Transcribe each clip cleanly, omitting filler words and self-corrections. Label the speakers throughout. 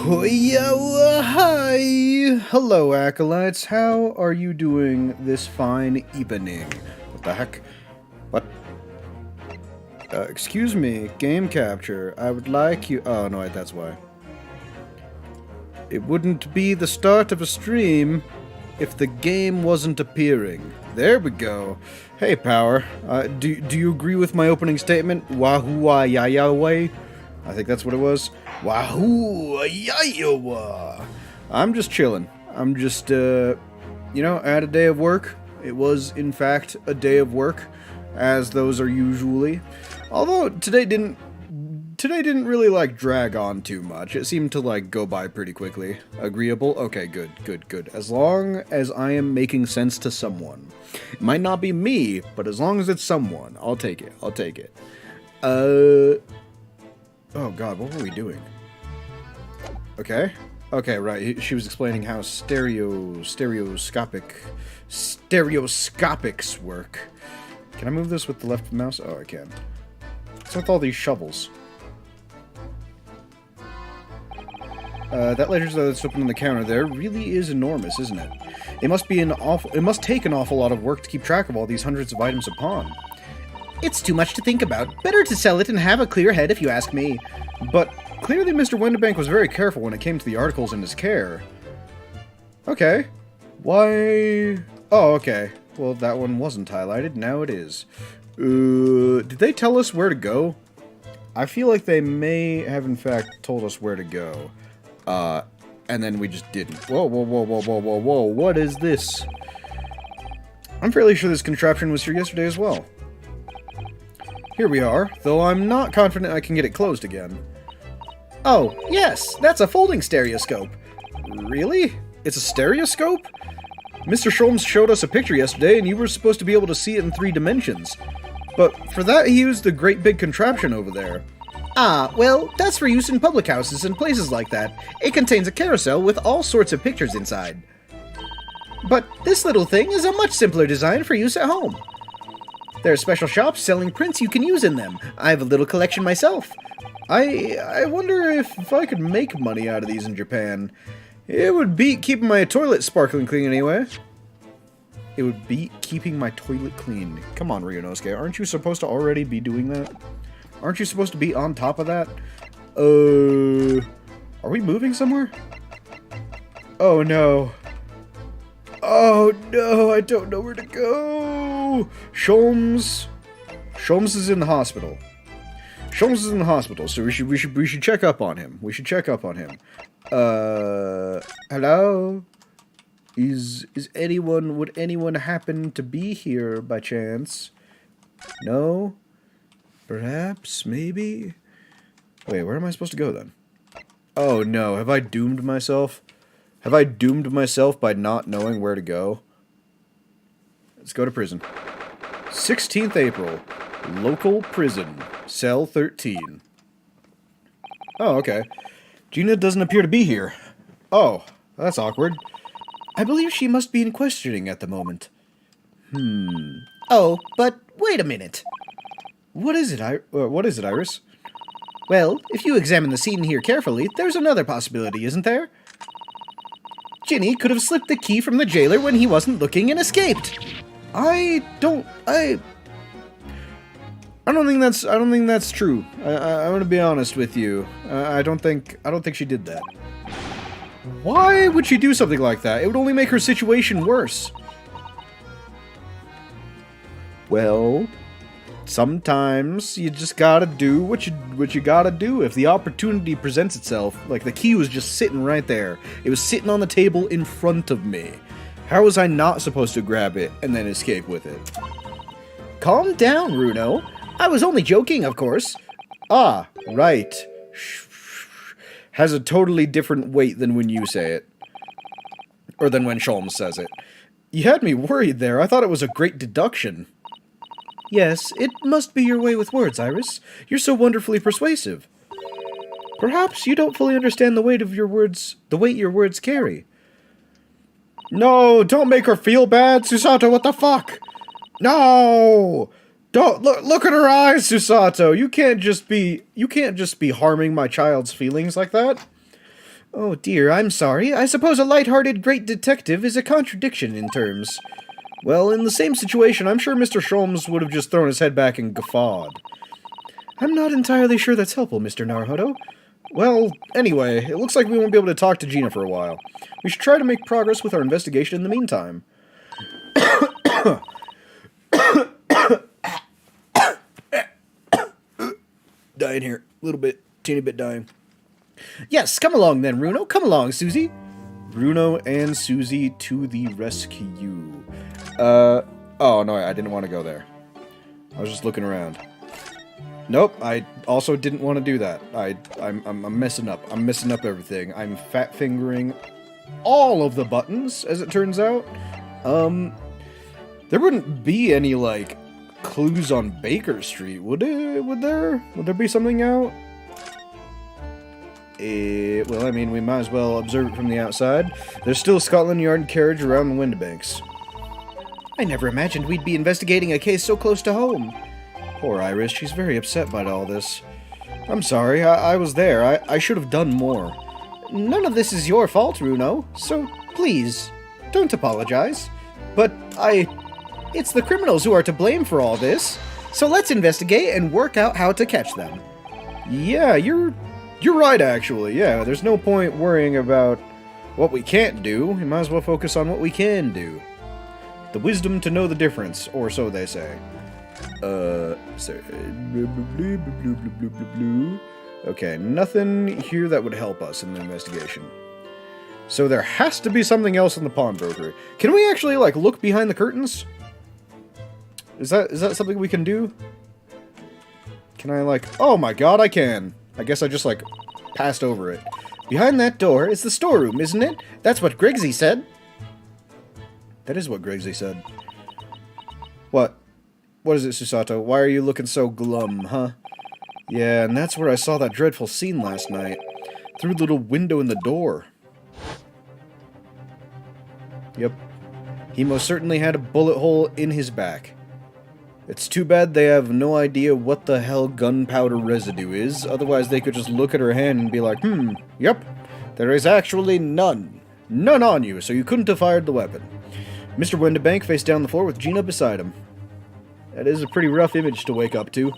Speaker 1: Hi! Hello, Acolytes. How are you doing this fine evening? What the heck? What? Excuse me, game capture. I would like you... Oh, no, wait, that's why. It wouldn't be the start of a stream if the game wasn't appearing. There we go. Hey, Power. Do you agree with my opening statement? Wahoo ya ya way? I think that's what it was. Wahoo ya ya. I'm just chilling. I'm just, at a day of work. It was, in fact, a day of work, as those are usually. Although today didn't really like drag on too much. It seemed to like go by pretty quickly. Agreeable? Okay, good. As long as I am making sense to someone. It might not be me, but as long as it's someone, I'll take it. Oh god, what were we doing? Okay, right. She was explaining how stereoscopics work. Can I move this with the left mouse? Oh, I can. What's with all these shovels? That ledger that's open on the counter there really is enormous, isn't it? It must take an awful lot of work to keep track of all these hundreds of items upon. It's too much to think about. Better to sell it and have a clear head if you ask me. But clearly Mr. Winterbank was very careful when it came to the articles in his care. Okay. Why... Oh, okay. Well, that one wasn't highlighted. Now it is. Did they tell us where to go? I feel like they may have, in fact, told us where to go. And then we just didn't. Whoa. What is this? I'm fairly sure this contraption was here yesterday as well. Here we are, though I'm not confident I can get it closed again. Oh, yes, that's a folding stereoscope. Really? It's a stereoscope? Mr. Sholmes showed us a picture yesterday, and you were supposed to be able to see it in 3 dimensions. But for that, he used the great big contraption over there. Ah, well, that's for use in public houses and places like that. It contains a carousel with all sorts of pictures inside. But this little thing is a much simpler design for use at home. There are special shops selling prints you can use in them. I have a little collection myself. I wonder if I could make money out of these in Japan. It would beat keeping my toilet sparkling clean anyway. It would beat keeping my toilet clean. Come on, Riiiiight, aren't you supposed to already be doing that? Aren't you supposed to be on top of that? Are we moving somewhere? Oh no. Oh no, I don't know where to go. Sholmes is in the hospital. Sholmes is in the hospital, so we should check up on him. Hello? Would anyone happen to be here by chance? No? Perhaps, maybe? Wait, where am I supposed to go then? Oh no, have I doomed myself? Have I doomed myself by not knowing where to go? Let's go to prison. 16th April. Local prison. Cell 13. Oh, okay. Gina doesn't appear to be here. Oh, that's awkward. I believe she must be in questioning at the moment. Oh, but wait a minute. What is it, Iris? Well, if you examine the scene here carefully, there's another possibility, isn't there? Ginny could have slipped the key from the jailer when he wasn't looking and escaped. I don't think that's true. I'm gonna be honest with you. I don't think she did that. Why would she do something like that? It would only make her situation worse. Well, sometimes you just gotta do what you gotta do. If the opportunity presents itself, like the key was just sitting right there. It was sitting on the table in front of me. How was I not supposed to grab it and then escape with it? Calm down, Runo. I was only joking, of course. Ah, right. Has a totally different weight than when you say it. Or than when Sholmes says it. You had me worried there. I thought it was a great deduction. Yes, it must be your way with words, Iris. You're so wonderfully persuasive. Perhaps you don't fully understand the weight your words carry. No, don't make her feel bad, Susato, what the fuck? No! Don't look at her eyes, Susato. You can't just be harming my child's feelings like that. Oh dear, I'm sorry. I suppose a light-hearted great detective is a contradiction in terms. Well, in the same situation, I'm sure Mr. Sholmes would have just thrown his head back and guffawed. I'm not entirely sure that's helpful, Mr. Naruhodo. Well, anyway, it looks like we won't be able to talk to Gina for a while. We should try to make progress with our investigation in the meantime. Dying here. A little bit. Teeny bit dying. Yes, come along then, Bruno. Come along, Susie. Bruno and Susie to the rescue. Oh, no, I didn't want to go there. I was just looking around. Nope, I also didn't want to do that. I'm messing up. I'm messing up everything. I'm fat-fingering all of the buttons, as it turns out. There wouldn't be any, like, clues on Baker Street, would it? Would there? Would there be something out? Well, I mean, we might as well observe it from the outside. There's still a Scotland Yard carriage around the Windibanks. I never imagined we'd be investigating a case so close to home. Poor Iris, she's very upset by all this. I'm sorry, I was there. I should have done more. None of this is your fault, Runo, so please, don't apologize. But it's the criminals who are to blame for all this, so let's investigate and work out how to catch them. Yeah, you're right, actually. Yeah, there's no point worrying about what we can't do. We might as well focus on what we can do. The wisdom to know the difference, or so they say. Okay, nothing here that would help us in the investigation. So there has to be something else in the pawnbroker. Can we actually, like, look behind the curtains? Is that something we can do? Can I, like... Oh my god, I can! I guess I just, like, passed over it. Behind that door is the storeroom, isn't it? That's what Grigsy said. That is what Grigsy said. What? What is it, Susato? Why are you looking so glum, huh? Yeah, and that's where I saw that dreadful scene last night. Through the little window in the door. Yep. He most certainly had a bullet hole in his back. It's too bad they have no idea what the hell gunpowder residue is, otherwise they could just look at her hand and be like, yep, there is actually none. None on you, so you couldn't have fired the weapon. Mr. Windibank faced down the floor with Gina beside him. That is a pretty rough image to wake up to.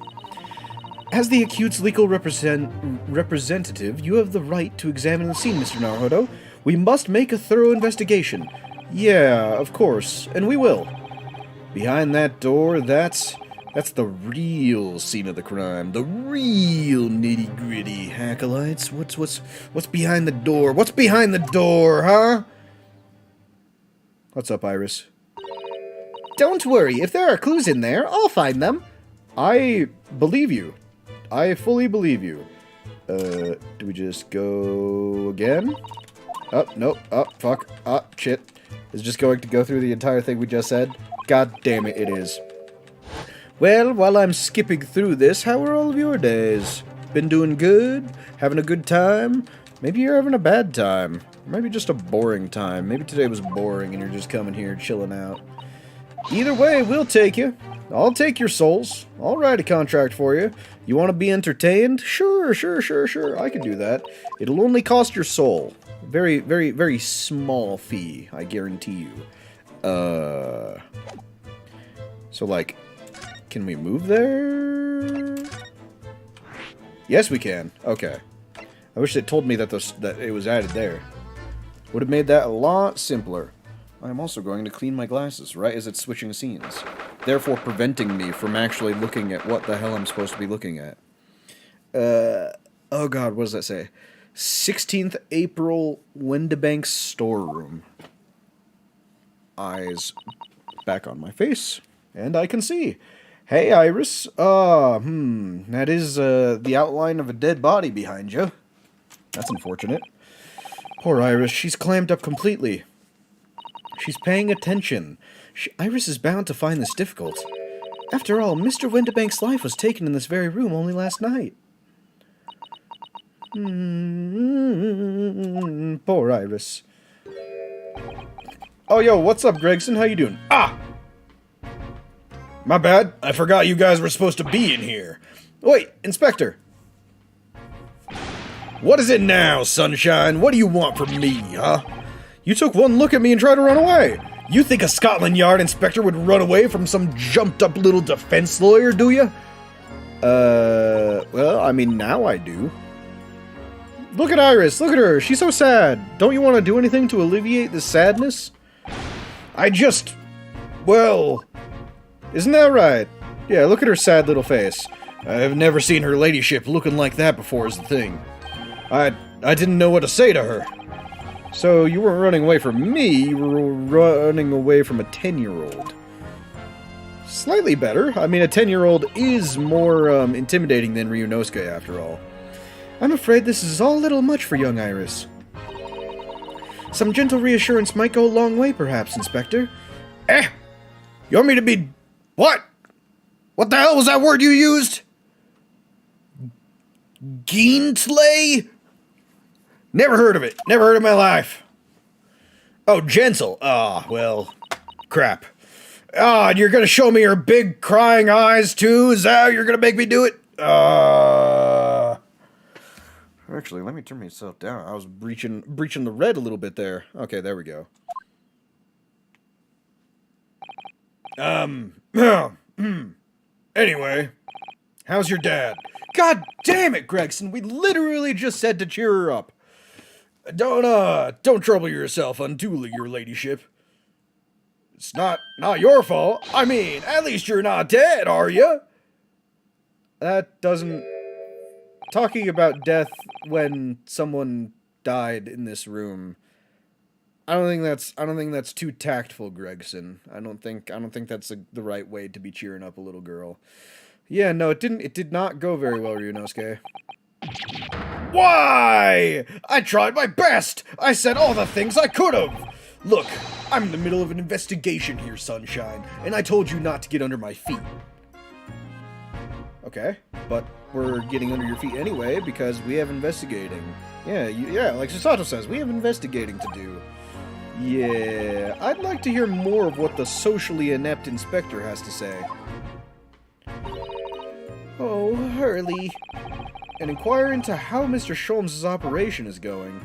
Speaker 1: As the accused's legal representative, you have the right to examine the scene, Mr. Naruhodo. We must make a thorough investigation. Yeah, of course, and we will. Behind that door, that's the real scene of the crime. The real nitty-gritty. Acolights, what's behind the door? What's behind the door, huh? What's up, Iris? Don't worry, if there are clues in there, I'll find them. I believe you. I fully believe you. Do we just go again? Oh, nope. Oh, fuck. Oh, shit. Is it just going to go through the entire thing we just said? God damn it, it is. Well, while I'm skipping through this, how are all of your days? Been doing good? Having a good time? Maybe you're having a bad time. Or maybe just a boring time. Maybe today was boring and you're just coming here chilling out. Either way, we'll take you. I'll take your souls. I'll write a contract for you. You want to be entertained? Sure. I can do that. It'll only cost your soul. Very, very, very small fee, I guarantee you. So, like, can we move there? Yes, we can. Okay. I wish it told me that it was added there. Would have made that a lot simpler. I'm also going to clean my glasses right as it's switching scenes, therefore preventing me from actually looking at what the hell I'm supposed to be looking at. Oh god, what does that say? 16th April, Windibank's storeroom. Eyes back on my face, and I can see. Hey, Iris. That is, the outline of a dead body behind you. That's unfortunate. Poor Iris, she's clammed up completely. She's paying attention. Iris is bound to find this difficult. After all, Mr. Windibank's life was taken in this very room only last night. Poor Iris. Oh, yo, what's up, Gregson? How you doing? Ah! My bad. I forgot you guys were supposed to be in here. Wait, Inspector. What is it now, Sunshine? What do you want from me, huh? You took one look at me and tried to run away. You think a Scotland Yard inspector would run away from some jumped-up little defense lawyer, do you? Well, I mean, now I do. Look at Iris, look at her, she's so sad. Don't you want to do anything to alleviate this sadness? Well, isn't that right? Yeah, look at her sad little face. I've never seen her ladyship looking like that before is the thing. I didn't know what to say to her. So you weren't running away from me, you were running away from a 10-year-old. Slightly better. I mean, a 10-year-old is more intimidating than Riiiiight after all. I'm afraid this is all a little much for young Iris. Some gentle reassurance might go a long way, perhaps, Inspector. You want me to be... What? What the hell was that word you used? Geentlay? Never heard of it. Never heard of my life. Oh, gentle. Ah, well, crap. Ah, and you're gonna show me your big crying eyes, too? Is that how you're gonna make me do it? Actually, let me turn myself down. I was breaching the red a little bit there. Okay, there we go. Anyway, how's your dad? God damn it, Gregson, we literally just said to cheer her up. Don't trouble yourself unduly, your ladyship. It's not your fault. I mean, at least you're not dead, are you? That doesn't... Talking about death when someone died in this room... I don't think that's too tactful, Gregson. I don't think that's the right way to be cheering up a little girl. Yeah, no, it did not go very well, Riiiiight. Why? I tried my best. I said all the things I could have. Look, I'm in the middle of an investigation here, Sunshine, and I told you not to get under my feet. Okay, but we're getting under your feet anyway because we have investigating. Yeah, like Susato says, we have investigating to do. Yeah, I'd like to hear more of what the socially inept inspector has to say. Oh, Hurley. And inquire into how Mr. Sholmes' operation is going.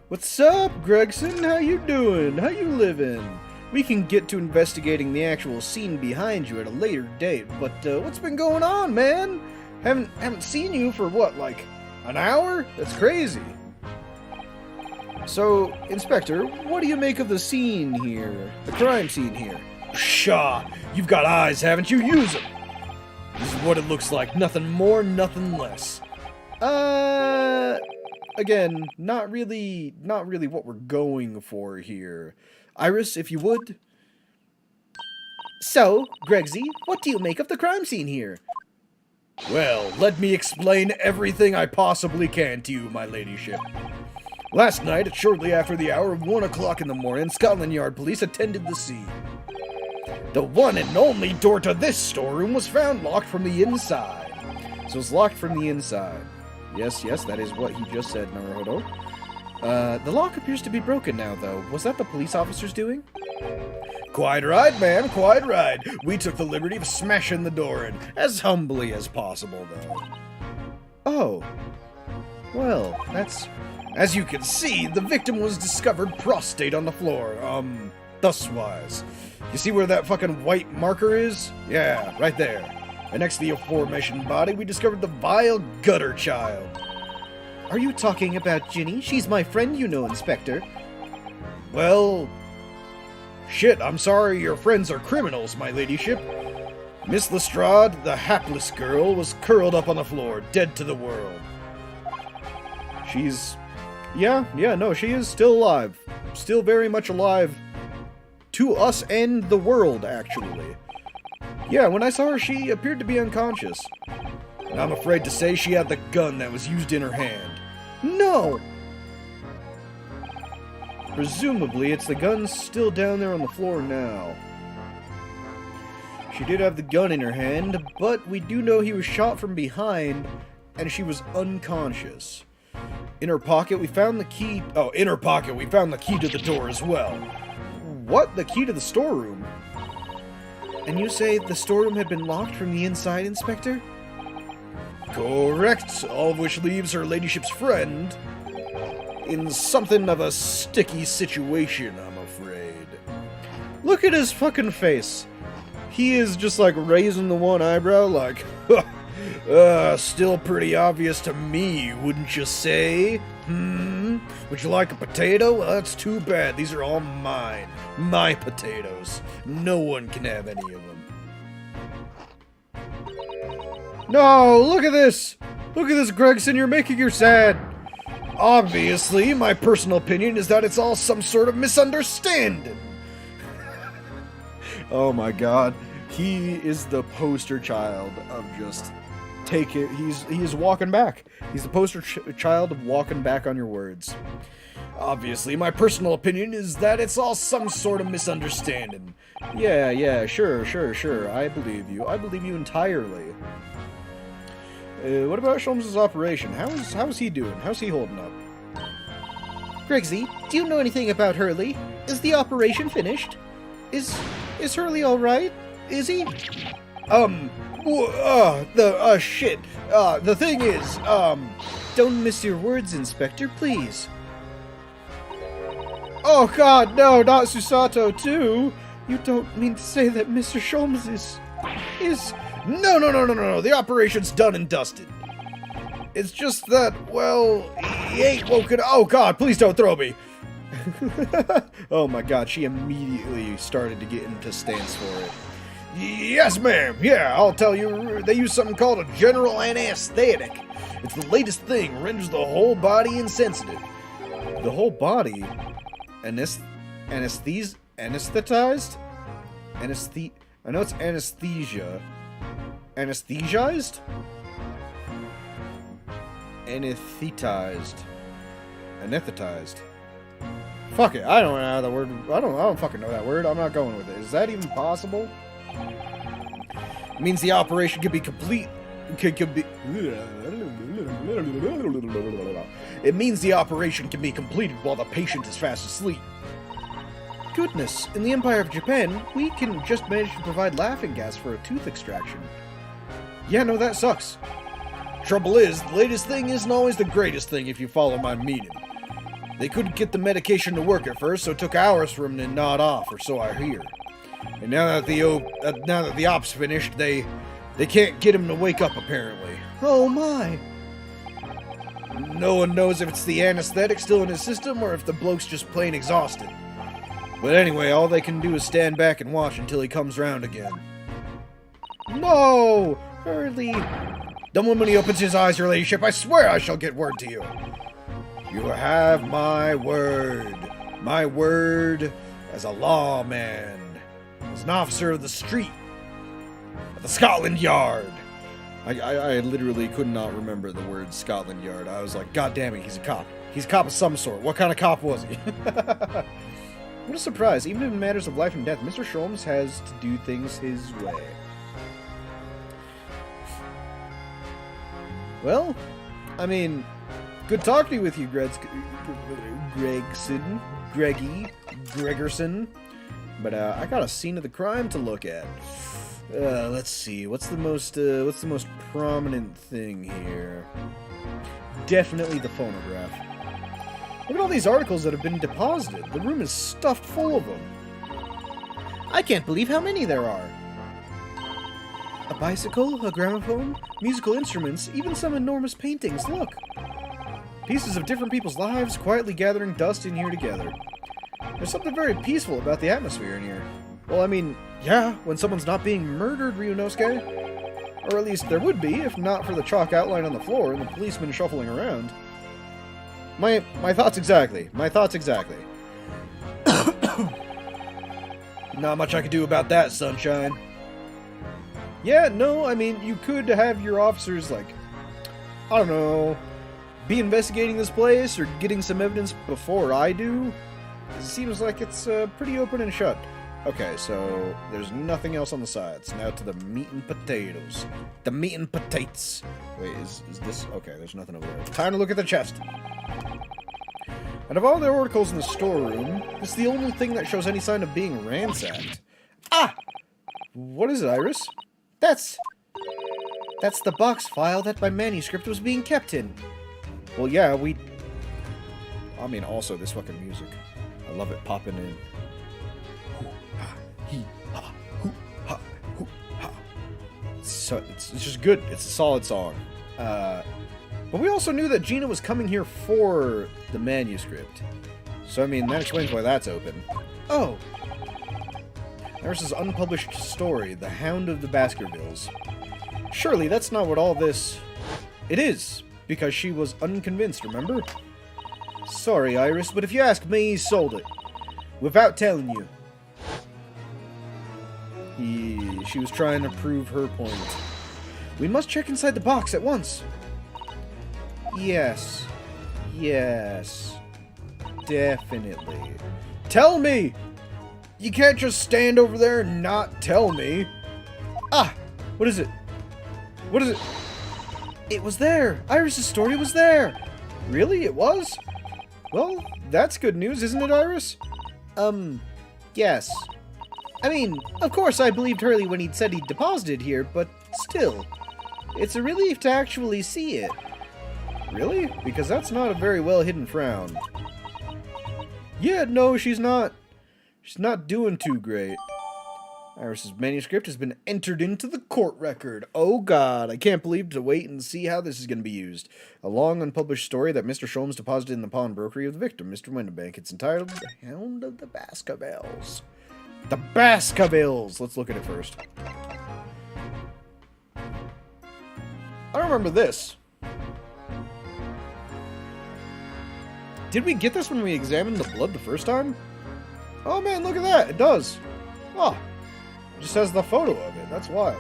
Speaker 1: What's up, Gregson? How you doing? How you living? We can get to investigating the actual scene behind you at a later date, but what's been going on, man? Haven't seen you for what, like an hour? That's crazy. So, Inspector, what do you make of the scene here? The crime scene here? Pshaw! You've got eyes, haven't you? Use them! This is what it looks like. Nothing more, nothing less. Again, not really what we're going for here. Iris, if you would. So, Gregsy, what do you make of the crime scene here? Well, let me explain everything I possibly can to you, my ladyship. Last night, at shortly after the hour of 1 o'clock in the morning, Scotland Yard police attended the scene. The one and only door to this storeroom was found locked from the inside. So it's locked from the inside. Yes, that is what he just said, Naruhodo. The lock appears to be broken now, though. Was that the police officers doing? Quite right, ma'am, quite right. We took the liberty of smashing the door in, as humbly as possible, though. Oh. Well, that's... As you can see, the victim was discovered prostrate on the floor, thuswise. You see where that fucking white marker is? Yeah, right there. And next to the aforementioned body, we discovered the vile gutter child. Are you talking about Ginny? She's my friend, you know, Inspector. Well... Shit, I'm sorry your friends are criminals, my ladyship. Miss Lestrade, the hapless girl, was curled up on the floor, dead to the world. She's... Yeah, no, she is still alive. Still very much alive. To us and the world, actually. Yeah, when I saw her, she appeared to be unconscious. And I'm afraid to say she had the gun that was used in her hand. No! Presumably, it's the gun still down there on the floor now. She did have the gun in her hand, but we do know he was shot from behind, and she was unconscious. In her pocket, we found the key... Oh, in her pocket, we found the key to the door as well. What? The key to the storeroom? And you say the storeroom had been locked from the inside, Inspector? Correct, all of which leaves her ladyship's friend in something of a sticky situation, I'm afraid. Look at his fucking face. He is just like raising the one eyebrow like, still pretty obvious to me, wouldn't you say? Would you like a potato? Well, that's too bad. These are all mine. My potatoes. No one can have any of them. No, look at this! Look at this, Gregson, you're making her sad. Obviously, my personal opinion is that it's all some sort of misunderstanding. Oh my god. He is the poster child of just take it. He is walking back. He's the poster child of walking back on your words. Obviously, my personal opinion is that it's all some sort of misunderstanding. Yeah, sure. I believe you. I believe you entirely. What about Sholmes' operation? How's he doing? How's he holding up?
Speaker 2: Gregsy, do you know anything about Hurley? Is the operation finished? Is Hurley alright? Is he?
Speaker 1: Shit. The thing is,
Speaker 2: Don't miss your words, Inspector, please.
Speaker 1: Oh god, no, not Susato too! You don't mean to say that Mr. Sholmes is... No, the operation's done and dusted. It's just that, well, he ain't woken... Oh god, please don't throw me! Oh my god, she immediately started to get into stance for it. Yes, ma'am, yeah, I'll tell you, they use something called a general anesthetic. It's the latest thing, renders the whole body insensitive. The whole body? Anesthetized? I know it's anesthesia. Anesthetized? Anesthetized. Anesthetized. Fuck it, I don't know the word. I don't fucking know that word. I'm not going with it. Is that even possible? It means the operation could be complete. It means the operation can be completed while the patient is fast asleep. Goodness, in the Empire of Japan, we can just manage to provide laughing gas for a tooth extraction. Yeah, no, that sucks. Trouble is, the latest thing isn't always the greatest thing if you follow my meaning. They couldn't get the medication to work at first, so it took hours for them to nod off, or so I hear. And now that the op's finished, they can't get him to wake up, apparently. Oh my! No one knows if it's the anesthetic still in his system, or if the bloke's just plain exhausted. But anyway, all they can do is stand back and watch until he comes round again. No! Hurley! Don't when he opens his eyes, your ladyship, I swear I shall get word to you. You have my word. My word as a lawman. As an officer of the street. Of the Scotland Yard. I literally could not remember the word Scotland Yard. I was like, God damn it, he's a cop. He's a cop of some sort. What kind of cop was he? What a surprise. Even in matters of life and death, Mr. Sholmes has to do things his way. Well, I mean, good talking with you, Gregerson. But I got a scene of the crime to look at. Let's see. What's the most prominent thing here? Definitely the phonograph. Look at all these articles that have been deposited. The room is stuffed full of them.
Speaker 2: I can't believe how many there are. A bicycle, a gramophone, musical instruments, even some enormous paintings. Look.
Speaker 1: Pieces of different people's lives quietly gathering dust in here together. There's something very peaceful about the atmosphere in here. Well, I mean, yeah, when someone's not being murdered, Ryunosuke. Or at least there would be, if not for the chalk outline on the floor and the policeman shuffling around. My thoughts exactly. My thoughts exactly. Not much I could do about that, sunshine. Yeah, no, I mean, you could have your officers, like, I don't know, be investigating this place or getting some evidence before I do. It seems like it's pretty open and shut. Okay, so there's nothing else on the sides. Now to the meat and potatoes. The meat and potatoes. Wait, is this... Okay, there's nothing over there. Time to look at the chest. Out of all the articles in the storeroom, it's the only thing that shows any sign of being ransacked. Ah! What is it, Iris?
Speaker 2: That's That's the box file that my manuscript was being kept in.
Speaker 1: Well, yeah, I mean, also this fucking music. I love it popping in. So it's just good. It's a solid song. But we also knew that Gina was coming here for the manuscript. So, I mean, that explains why that's open.
Speaker 2: Oh,
Speaker 1: Iris' unpublished story, The Hound of the Baskervilles. Surely that's not what all this... It is, because she was unconvinced, remember? Sorry, Iris, but if you ask me, he sold it. Without telling you. She was trying to prove her point. We must check inside the box at once. Yes. Yes. Definitely. Tell me! You can't just stand over there and not tell me. Ah! What is it? What is it?
Speaker 2: it was there. Iris' story was there.
Speaker 1: Really? It was? Well, that's good news, isn't it, Iris?
Speaker 2: Yes. I mean, of course I believed Hurley when he'd said he'd deposited here, but still. It's a relief to actually see it.
Speaker 1: Really? Because that's not a very well-hidden frown. Yeah, no, she's not. She's not doing too great. Iris's manuscript has been entered into the court record. Oh god, I can't believe to wait and see how this is going to be used. A long unpublished story that Mr. Sholmes deposited in the pawnbrokery of the victim, Mr. Winterbank. It's entitled The Hound of the Baskervilles. The Baskervilles! Let's look at it first. I remember this. Did we get this when we examined the blood the first time? Oh man, look at that! It does! Oh! It just has the photo of it. That's wild.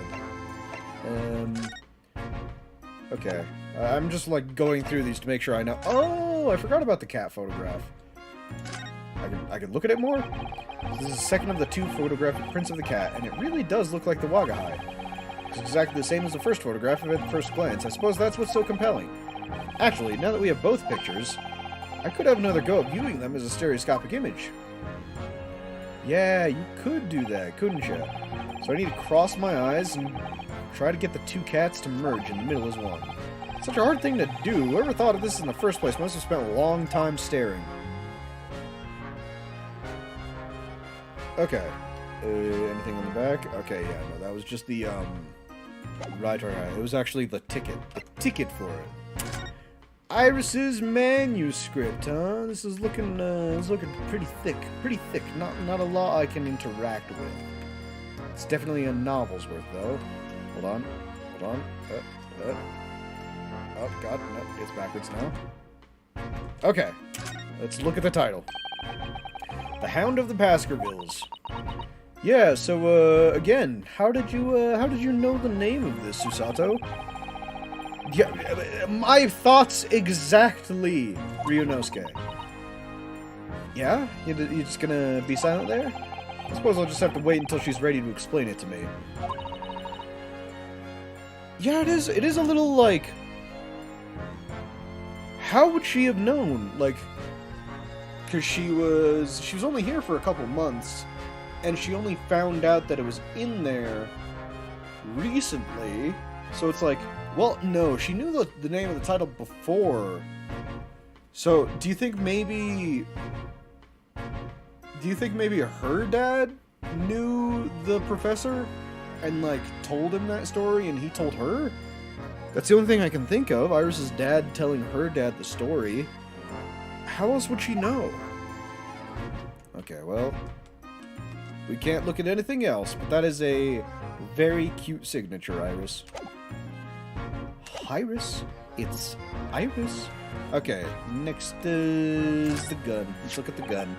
Speaker 1: Okay. I'm just like going through these to make sure I know. Oh! I forgot about the cat photograph. I can look at it more? This is the second of the two photographic prints of the cat, and it really does look like the Wagahai. It's exactly the same as the first photograph of it at first glance. I suppose that's what's so compelling. Actually, now that we have both pictures, I could have another go at viewing them as a stereoscopic image. Yeah, you could do that, couldn't you? So I need to cross my eyes and try to get the two cats to merge in the middle as one. Such a hard thing to do. Whoever thought of this in the first place must have spent a long time staring. Okay. Anything on the back? Okay, yeah, no, that was just the, right. It was actually the ticket. The ticket for it. Iris's manuscript, huh? This is looking pretty thick. Pretty thick. Not a lot I can interact with. It's definitely a novel's worth, though. Hold on. Oh, God. No, it's backwards now. Okay. Let's look at the title. The Hound of the Baskervilles. Yeah, so, again, how did you know the name of this, Susato? Yeah, my thoughts exactly, Ryunosuke. Yeah? You're just gonna be silent there? I suppose I'll just have to wait until she's ready to explain it to me. Yeah, it is a little, like... How would she have known? Like, because she was only here for a couple months, and she only found out that it was in there recently, so it's like... Well, no, she knew the name of the title before. So, do you think maybe her dad knew the professor and, like, told him that story and he told her? That's the only thing I can think of. Iris's dad telling her dad the story. How else would she know? Okay, well, we can't look at anything else, but that is a very cute signature, Iris. Iris? It's Iris. Okay, next is the gun. Let's look at the gun.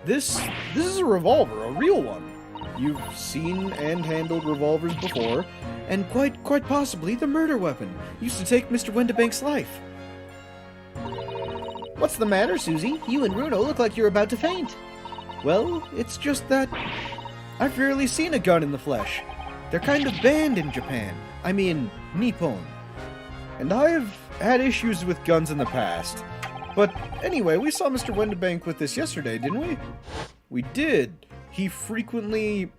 Speaker 1: This is a revolver, a real one. You've seen and handled revolvers before, and quite possibly the murder weapon used to take Mr. Winterbank's life.
Speaker 2: What's the matter, Susie? You and Runo look like you're about to faint.
Speaker 1: Well, it's just that I've rarely seen a gun in the flesh. They're kind of banned in Japan. I mean, Nippon. And I have had issues with guns in the past. But anyway, we saw Mr. Winterbank with this yesterday, didn't we? We did. He frequently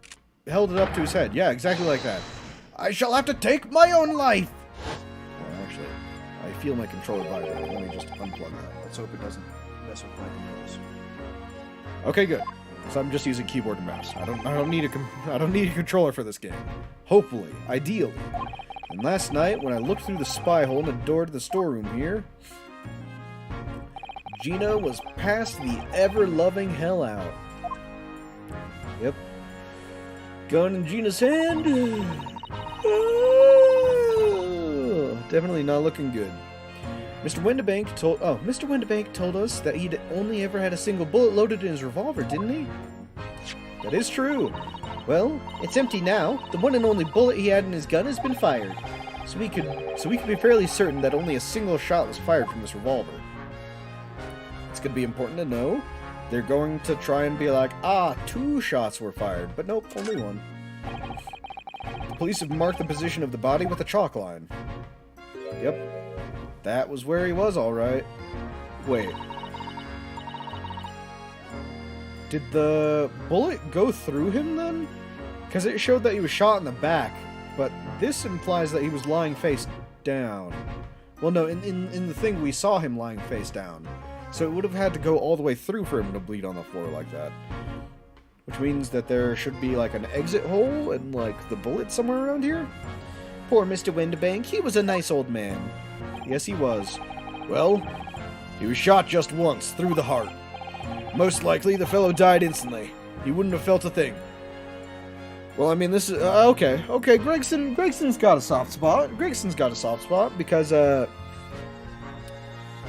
Speaker 1: held it up to his head. Yeah, exactly like that. I shall have to take my own life! Well, actually, I feel my controller vibrating. Let me just unplug that. Let's hope it doesn't mess with my controls. Okay, good. So I'm just using keyboard and mouse. I don't need a controller for this game. Hopefully, ideally. And last night, when I looked through the spy hole in the door to the storeroom here, Gina was past the ever-loving hell out. Yep. Gun in Gina's hand. Oh, definitely not looking good. Mr. Windibank told us that he'd only ever had a single bullet loaded in his revolver, didn't he? That is true. Well, it's empty now. The one and only bullet he had in his gun has been fired. So we could be fairly certain that only a single shot was fired from this revolver. It's going to be important to know. They're going to try and be like, 2 shots were fired. But nope, only 1. The police have marked the position of the body with a chalk line. Yep. That was where he was, alright. Wait. Did the bullet go through him, then? Because it showed that he was shot in the back. But this implies that he was lying face down. Well, no, in the thing, we saw him lying face down. So it would have had to go all the way through for him to bleed on the floor like that. Which means that there should be, like, an exit hole and, like, the bullet somewhere around here? Poor Mr. Windibank, he was a nice old man. Yes, he was. Well, he was shot just once, through the heart. Most likely, the fellow died instantly. He wouldn't have felt a thing. Well, I mean, this is... okay, Gregson's got a soft spot. Gregson's got a soft spot, because,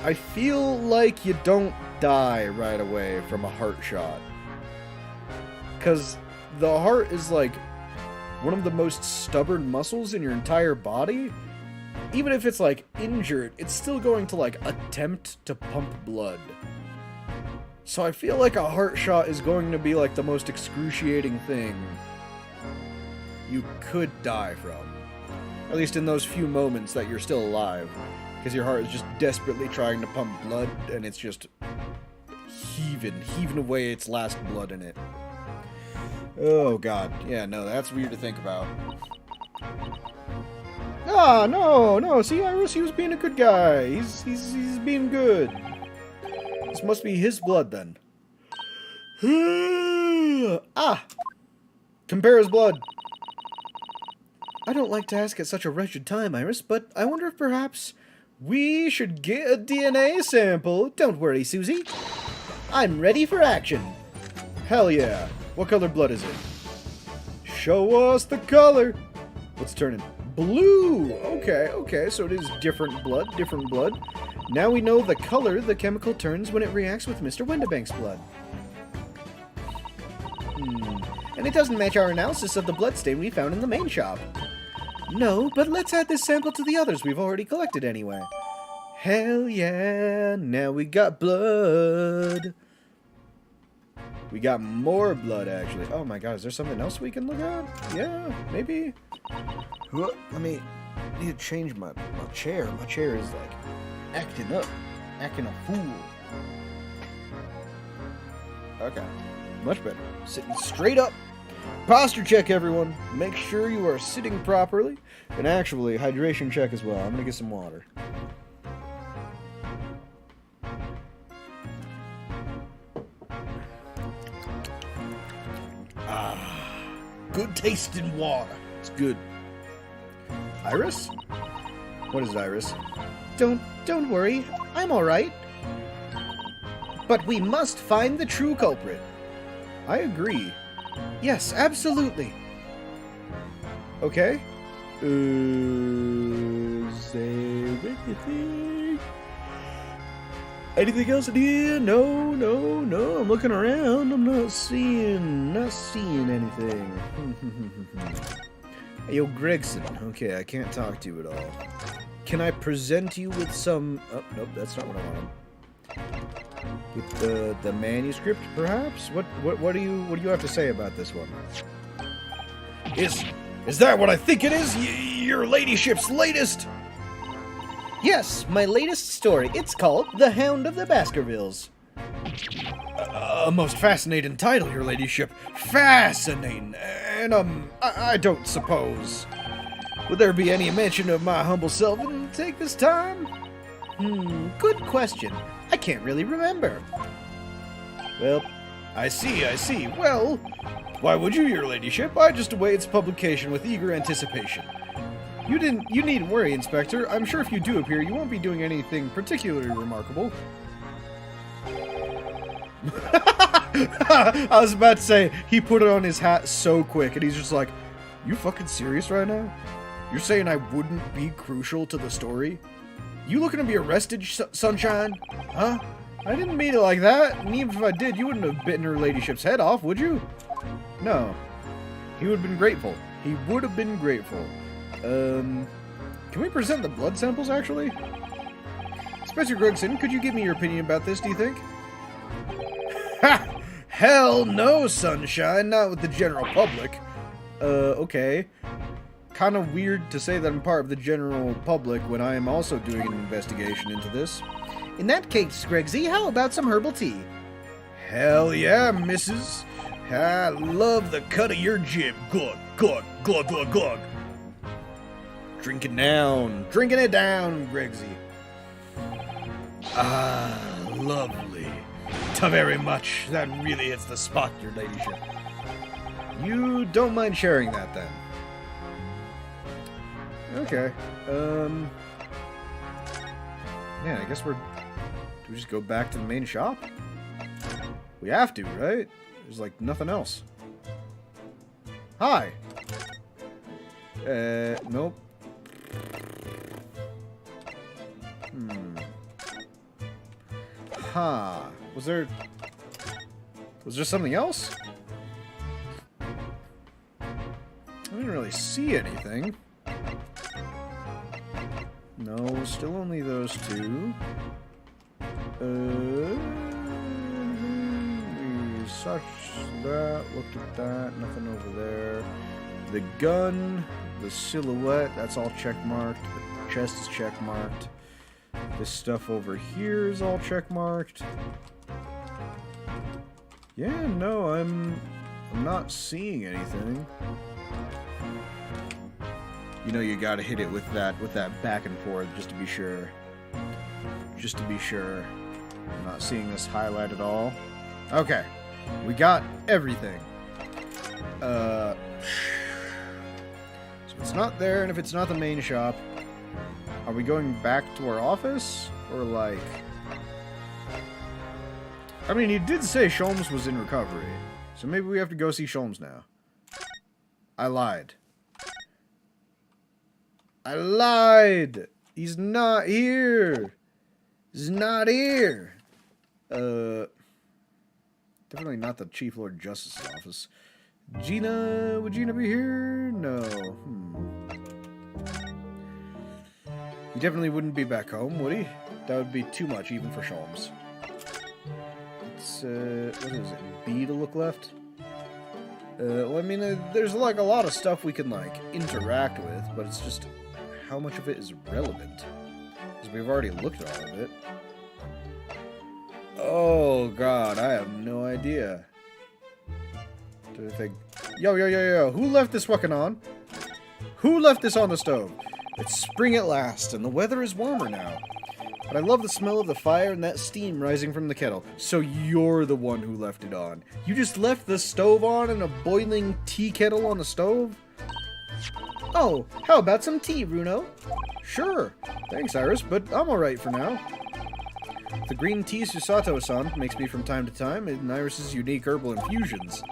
Speaker 1: I feel like you don't die right away from a heart shot. Because the heart is, like, one of the most stubborn muscles in your entire body. Even if it's, like, injured, it's still going to, like, attempt to pump blood. So I feel like a heart shot is going to be, like, the most excruciating thing you could die from. At least in those few moments that you're still alive. Because your heart is just desperately trying to pump blood, and it's just heaving away its last blood in it. Oh, God. Yeah, no, that's weird to think about. Ah, no, see, Iris, he was being a good guy. He's being good. This must be his blood, then. Compare his blood. I don't like to ask at such a wretched time, Iris, but I wonder if perhaps we should get a DNA sample. Don't worry, Susie. I'm ready for action. Hell yeah. What color blood is it? Show us the color. Let's turn it blue. Okay, so it is different blood. Now we know the color the chemical turns when it reacts with Mr. Windibank's blood. And it doesn't match our analysis of the bloodstain we found in the main shop. No, but let's add this sample to the others we've already collected anyway. Hell yeah, now we got blood. We got more blood, actually. Oh my god, is there something else we can look at? Yeah, maybe. Let me... I need to change my chair. My chair is, like, acting up. Acting a fool. Okay. Much better. Sitting straight up. Posture check, everyone. Make sure you are sitting properly. And actually, hydration check as well. I'm gonna get some water. Good tasting water. It's good. Iris? What is it, Iris?
Speaker 2: Don't worry. I'm all right. But we must find the true culprit.
Speaker 1: I agree.
Speaker 2: Yes, absolutely.
Speaker 1: Okay. Is there anything else in here? No. I'm looking around. I'm not seeing anything. Hey, yo, Gregson. Okay, I can't talk to you at all. Can I present you with some... Oh, nope, that's not what I wanted. With the manuscript, perhaps? What do you have to say about this one? Is that what I think it is? Your ladyship's latest?
Speaker 2: Yes, my latest story. It's called The Hound of the Baskervilles.
Speaker 1: A most fascinating title, your ladyship. Fascinating. And, I don't suppose
Speaker 2: Would there be any mention of my humble self and take this time? Good question. I can't really remember. Well, I see. Well, why would you, your ladyship? I just await its publication with eager anticipation. You needn't worry, Inspector. I'm sure if you do appear, you won't be doing anything particularly remarkable. I was about to say, he put it on his hat so quick, and he's just like, you fucking serious right now? You're saying I wouldn't be crucial to the story? You looking to be arrested, Sunshine? Huh? I didn't mean it like that, and even if I did, you wouldn't have bitten her ladyship's head off, would you? No. He would have been grateful. He would have been grateful. Can we present the blood samples, actually? Spencer Gregson, could you give me your opinion about this, do you think? Ha! Hell no, Sunshine, not with the general public. Okay. Kind of weird to say that I'm part of the general public when I am also doing an investigation into this. In that case, Gregsy, how about some herbal tea? Hell yeah, missus. I love the cut of your jib. Glug, glug, glug, glug, glug. Drinking it down, Gregsy. Ah, lovely. Ta very much. That really hits the spot, your ladyship. You don't mind sharing that, then? Okay. Man, I guess do we just go back to the main shop? We have to, right? There's like nothing else. Hi. Nope. Huh. Was there something else? I didn't really see anything. No, still only those two. Such that. Look at that. Nothing over there. The gun, the silhouette, that's all checkmarked. The chest is checkmarked. This stuff over here is all checkmarked. Yeah, no, I'm not seeing anything. You know you gotta hit it with that back and forth just to be sure. Just to be sure. I'm not seeing this highlight at all. Okay. We got everything. So if it's not there and if it's not the main shop, are we going back to our office? Or like... I mean, he did say Sholmes was in recovery. So maybe we have to go see Sholmes now. I lied. I lied! He's not here! He's not here! Definitely not the Chief Lord Justice's office. Gina... Would Gina be here? No. He definitely wouldn't be back home, would he? That would be too much, even for Sholmes. It's, what is it? B to look left? Well, I mean, there's, like, a lot of stuff we can, like, interact with, but it's just... how much of it is relevant? Because we've already looked at all of it. Oh, God, I have no idea. Do I think... Yo, who left this fucking on? Who left this on the stove? It's spring at last, and the weather is warmer now. But I love the smell of the fire and that steam rising from the kettle. So you're the one who left it on. You just left the stove on and a boiling tea kettle on the stove? Oh, how about some tea, Runo? Sure. Thanks, Iris, but I'm alright for now. The green tea Susato-san makes me from time to time in Iris's unique herbal infusions.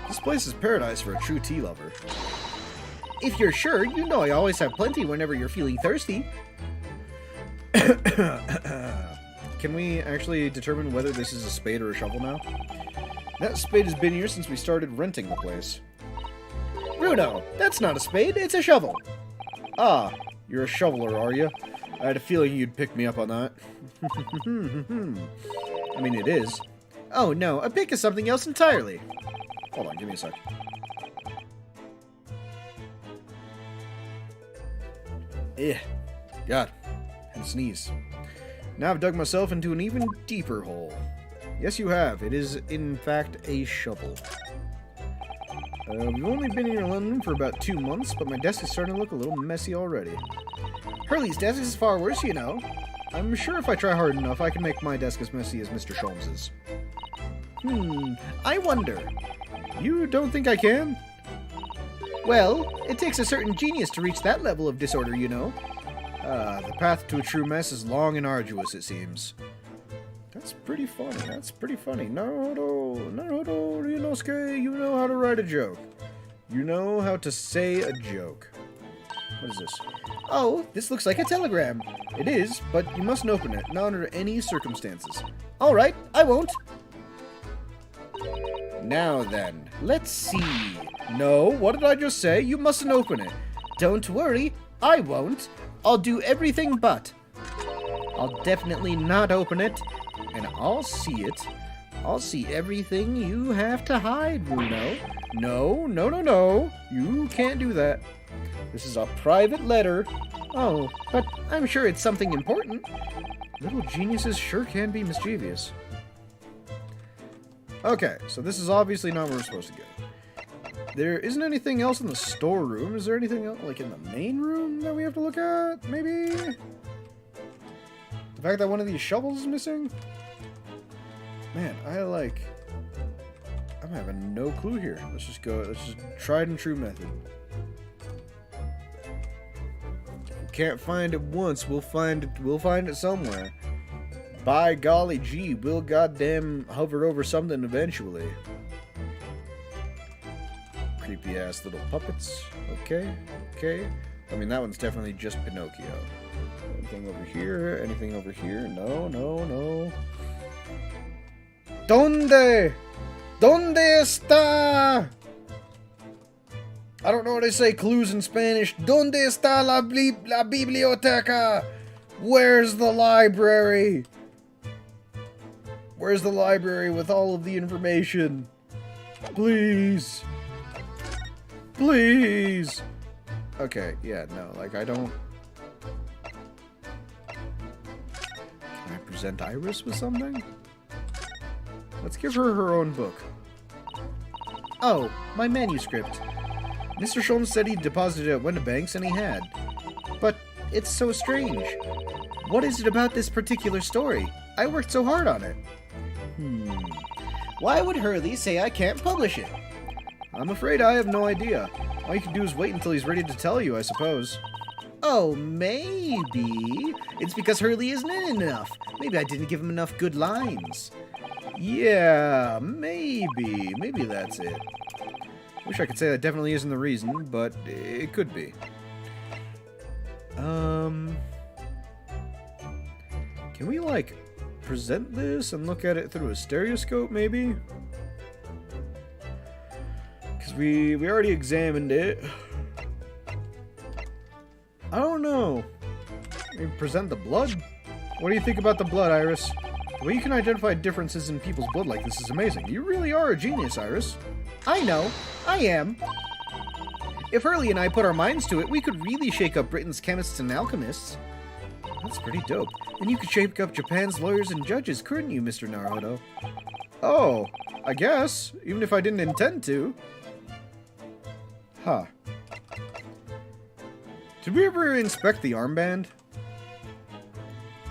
Speaker 2: This place is paradise for a true tea lover. If you're sure, you know I always have plenty whenever you're feeling thirsty. Can we actually determine whether this is a spade or a shovel now? That spade has been here since we started renting the place. Runo, that's not a spade, it's a shovel. Ah, you're a shoveler, are you? I had a feeling you'd pick me up on that. I mean, it is. Oh no, a pick is something else entirely. Hold on, give me a sec. God. And sneeze. Now I've dug myself into an even deeper hole. Yes, you have. It is, in fact, a shovel. We've only been here in London for about 2 months, but my desk is starting to look a little messy already. Hurley's desk is far worse, you know. I'm sure if I try hard enough, I can make my desk as messy as Mr. Sholmes's. I wonder. You don't think I can? Well, it takes a certain genius to reach that level of disorder, you know. The path to a true mess is long and arduous, it seems. That's pretty funny. That's pretty funny. Naruto, Ryunosuke, you know how to write a joke. You know how to say a joke. What is this? Oh, this looks like a telegram. It is, but you mustn't open it, not under any circumstances. All right, I won't. Now then, let's see. No, what did I just say? You mustn't open it. Don't worry, I won't. I'll do everything but. I'll definitely not open it, and I'll see it. I'll see everything you have to hide, Bruno. No. You can't do that. This is a private letter. Oh, but I'm sure it's something important. Little geniuses sure can be mischievous. Okay, so this is obviously not where we're supposed to go. There isn't anything else in the storeroom. Is there anything else, like, in the main room that we have to look at? Maybe? The fact that one of these shovels is missing? Man, I'm having no clue here. Let's just tried and true method. Can't find it once, we'll find it somewhere. By golly gee, we'll goddamn hover over something eventually. Creepy ass little puppets. Okay. I mean, that one's definitely just Pinocchio. Anything over here? Anything over here? No. ¿Dónde? ¿Dónde está? I don't know what they say clues in Spanish. ¿Dónde está la biblioteca? Where's the library? Where's the library with all of the information? Please. Please. Okay, yeah, no, like I don't... Can I present Iris with something? Let's give her her own book. Oh, my manuscript. Mr. Sholmes said he deposited it at Wendabanks, and he had. But it's so strange. What is it about this particular story? I worked so hard on it. Why would Hurley say I can't publish it? I'm afraid I have no idea. All you can do is wait until he's ready to tell you, I suppose. Oh, maybe. It's because Hurley isn't in enough. Maybe I didn't give him enough good lines. Yeah, maybe. Maybe that's it. Wish I could say that definitely isn't the reason, but it could be. Can we, like, present this and look at it through a stereoscope, maybe? Because we already examined it. I don't know. Maybe present the blood? What do you think about the blood, Iris? The way you can identify differences in people's blood like this is amazing. You really are a genius, Iris. I know. I am. If Hurley and I put our minds to it, we could really shake up Britain's chemists and alchemists. That's pretty dope. And you could shake up Japan's lawyers and judges, couldn't you, Mr. Naruto? Oh, I guess. Even if I didn't intend to. Huh. Did we ever inspect the armband? Is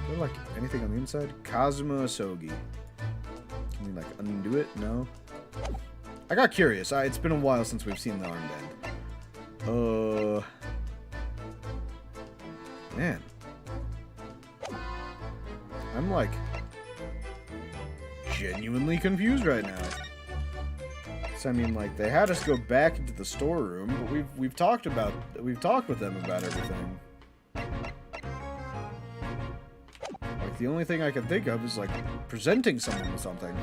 Speaker 2: there, like, anything on the inside? Kazuma Asogi. Can we, like, undo it? No? I got curious. It's been a while since we've seen the armband. Man. I'm, like, genuinely confused right now. So, I mean, like, they had us go back into the storeroom, but we've talked with them about everything. Like, the only thing I can think of is, like, presenting someone with something.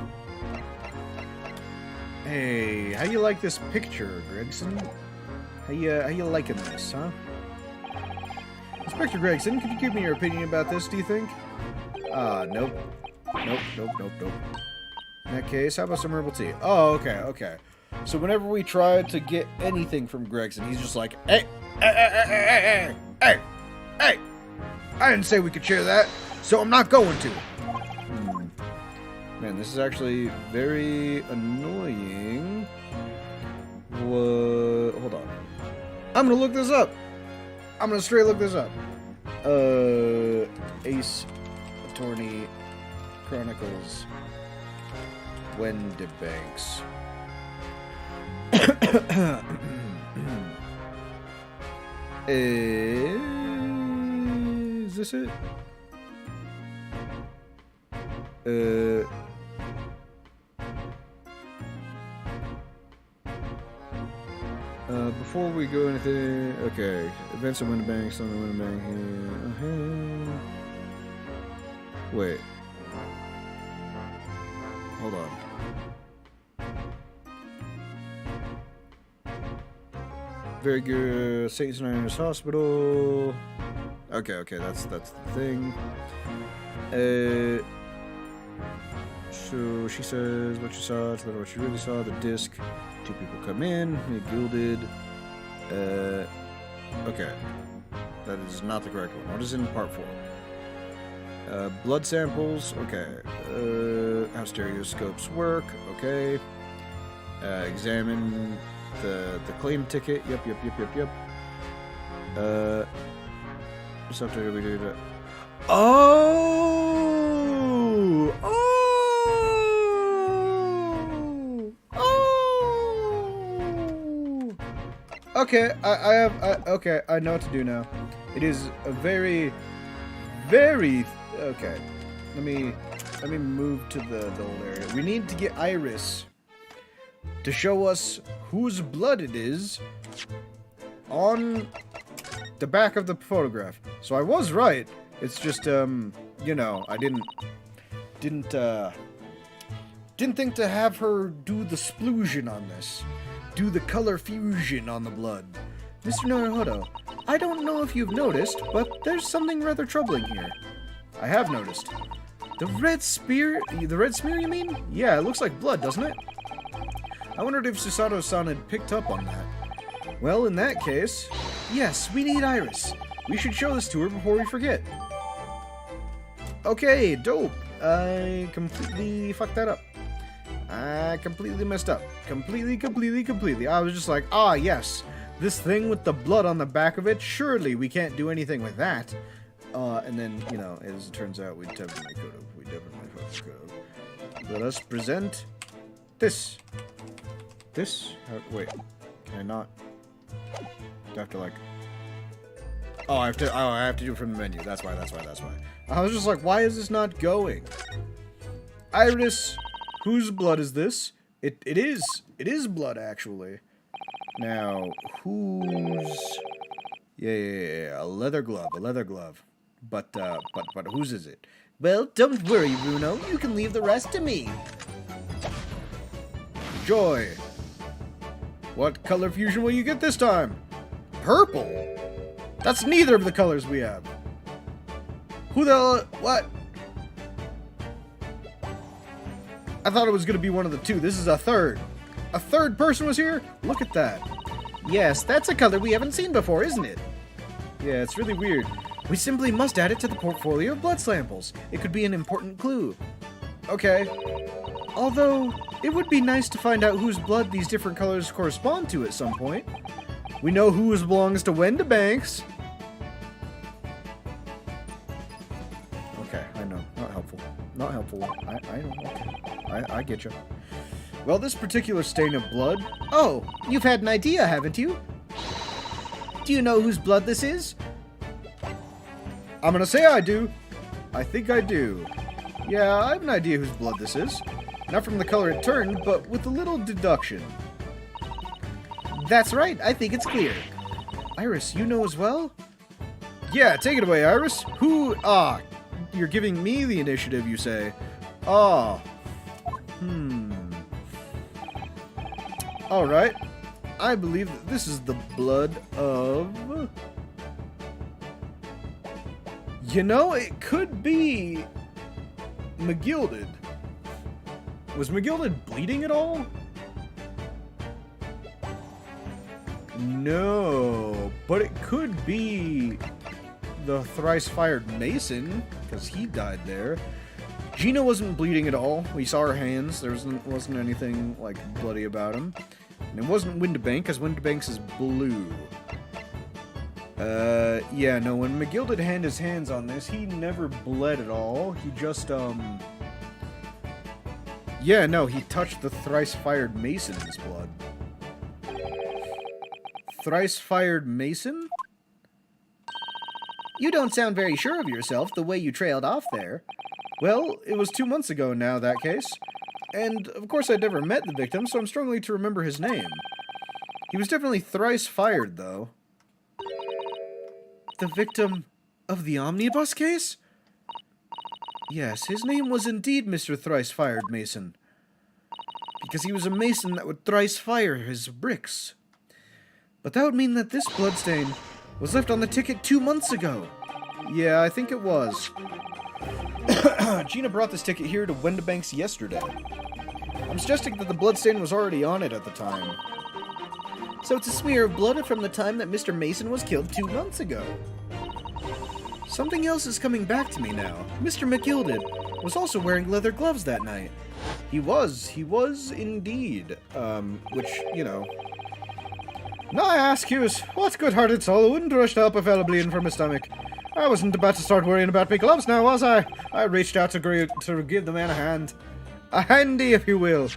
Speaker 2: Hey, how you like this picture, Gregson? How you liking this, huh? Inspector Gregson, could you give me your opinion about this, do you think? Nope. Nope. In that case, how about some herbal tea? Oh, okay. So whenever we try to get anything from Gregson, he's just like, hey! I didn't say we could share that, so I'm not going to. Man, this is actually very annoying. What I'm gonna look this up. I'm gonna straight look this up. Ace Attorney Chronicles. Wendibanks. Is this it? Before we go anything, okay. Events of Windibanks on the Windibank here. Wait. Hold on. Very good. St. Stanislaus Hospital. Okay, that's the thing. So she says what you saw, it's not what you really saw. The disc. 2 people come in. Gilded. Okay. That is not the correct one. What is in part 4? Blood samples. Okay. How stereoscopes work. Okay. Examine the claim ticket. Yep. Something we do that. Okay, okay, I know what to do now. It is a very, very, okay. Let me move to the old area. We need to get Iris to show us whose blood it is on the back of the photograph. So I was right. It's just, you know, I didn't think to have her do the splusion on this. Do the color fusion on the blood. Mr. Naruhodo, I don't know if you've noticed, but there's something rather troubling here. I have noticed. The red smear, you mean? Yeah, it looks like blood, doesn't it? I wondered if Susato-san had picked up on that. Well, in that case, yes, we need Iris. We should show this to her before we forget. Okay, dope. I completely fucked that up. I completely messed up. Completely. I was just like, ah, yes. This thing with the blood on the back of it, surely we can't do anything with that. And then, you know, as it turns out, we definitely could have. We definitely fucking could have. Let us present this. This? Wait. Can I not? Do I have to, like... Oh, I have to do it from the menu. That's why. I was just like, why is this not going? Iris... Whose blood is this? It is blood, actually. Now, whose... Yeah, a leather glove. But whose is it? Well, don't worry, Bruno. You can leave the rest to me. Joy. What color fusion will you get this time? Purple? That's neither of the colors we have. Who the... What? I thought it was going to be one of the two. This is a third. A third person was here? Look at that. Yes, that's a color we haven't seen before, isn't it? Yeah, it's really weird. We simply must add it to the portfolio of blood samples. It could be an important clue. Okay. Although, it would be nice to find out whose blood these different colors correspond to at some point. We know whose belongs to Wendibanks. Okay, I know. Not helpful. I know. Okay. I get you. Well, this particular stain of blood... Oh, you've had an idea, haven't you? Do you know whose blood this is? I'm gonna say I do. I think I do. Yeah, I have an idea whose blood this is. Not from the color it turned, but with a little deduction. That's right, I think it's clear. Iris, you know as well? Yeah, take it away, Iris. Who... Ah, you're giving me the initiative, you say. Ah... Alright. I believe that this is the blood of... You know, it could be... McGilded. Was McGilded bleeding at all? No. But it could be... the thrice-fired Mason, because he died there. Gina wasn't bleeding at all. We saw her hands. There wasn't anything, like, bloody about him. And it wasn't Windibank, because Windibanks is blue. Yeah, no, when McGilded had his hands on this, he never bled at all. He just, yeah, no, he touched the thrice-fired mason in his blood. Thrice-fired mason?
Speaker 1: You don't sound very sure of yourself the way you trailed off there.
Speaker 2: Well, it was 2 months ago now, that case. And, of course, I'd never met the victim, so I'm struggling to remember his name. He was definitely thrice-fired, though. The victim of the omnibus case? Yes, his name was indeed Mr. Thrice-Fired Mason. Because he was a mason that would thrice-fire his bricks. But that would mean that this bloodstain was left on the ticket 2 months ago. Yeah, I think it was. Gina brought this ticket here to Wendabanks yesterday. I'm suggesting that the bloodstain was already on it at the time.
Speaker 1: So it's a smear of blood from the time that Mr. Mason was killed 2 months ago. Something else is coming back to me now. Mr. McGilded was also wearing leather gloves that night.
Speaker 2: He was indeed. Which, you know. Now I ask you, what good-hearted soul wouldn't rush to help a fella bleeding from his stomach? I wasn't about to start worrying about me gloves now, was I? I reached out to give the man a hand. A handy, if you will.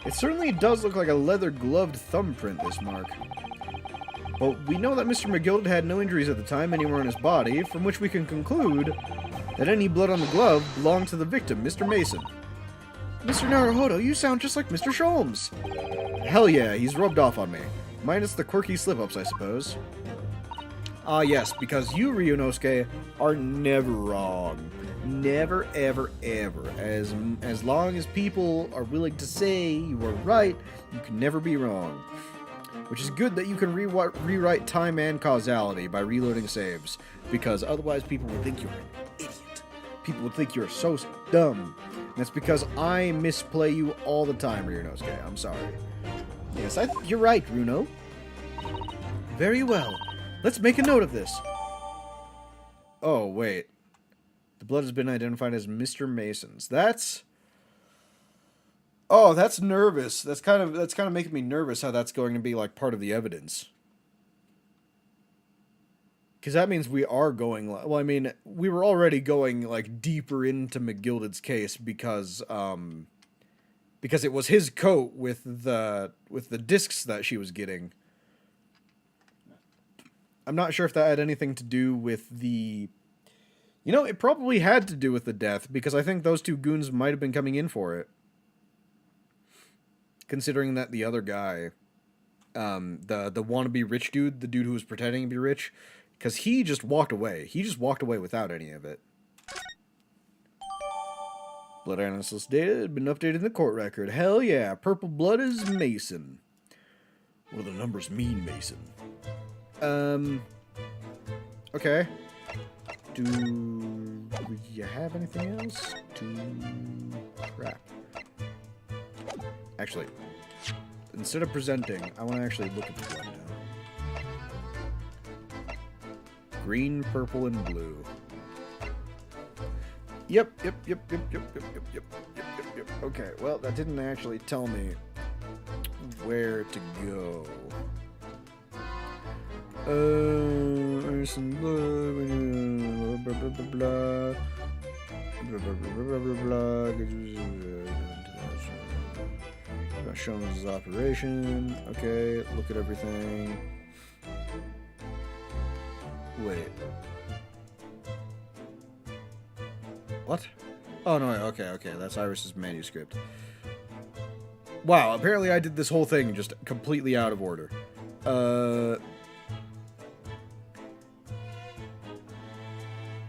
Speaker 2: It certainly does look like a leather-gloved thumbprint, this mark. But we know that Mr. McGilded had no injuries at the time anywhere on his body, from which we can conclude that any blood on the glove belonged to the victim, Mr. Mason.
Speaker 1: Mr. Naruhodo, you sound just like Mr. Sholmes.
Speaker 2: Hell yeah, he's rubbed off on me. Minus the quirky slip-ups, I suppose. Ah yes, because you, Ryunosuke, are never wrong. Never, ever, ever. As long as people are willing to say you are right, you can never be wrong. Which is good that you can rewrite time and causality by reloading saves, because otherwise people would think you're an idiot. People would think you're so dumb. And that's because I misplay you all the time, Ryunosuke. I'm sorry. Yes, I think you're right, Runo. Very well. Let's make a note of this. Oh, wait. The blood has been identified as Mr. Mason's. That's... Oh, that's nervous. That's kind of making me nervous how that's going to be like part of the evidence. Because that means we are going... Well, I mean, we were already going like deeper into McGilded's case because it was his coat with the discs that she was getting. I'm not sure if that had anything to do with the... You know, it probably had to do with the death, because I think those two goons might have been coming in for it. Considering that the other guy, the wannabe rich dude, the dude who was pretending to be rich, because he just walked away. He just walked away without any of it. Blood analysis data had been updated in the court record. Hell yeah, purple blood is Mason. What do the numbers mean, Mason? Okay. Do you have anything else? Crap. Actually, instead of presenting, I want to actually look at the blood now. Green, purple, and blue. Yep. Okay, well, that didn't actually tell me where to go. Some blood, blah, blah, blah, blah, blah, not showing his operation. Okay, look at everything. Wait. What? Oh, no, okay, that's Iris's manuscript. Wow, apparently I did this whole thing just completely out of order.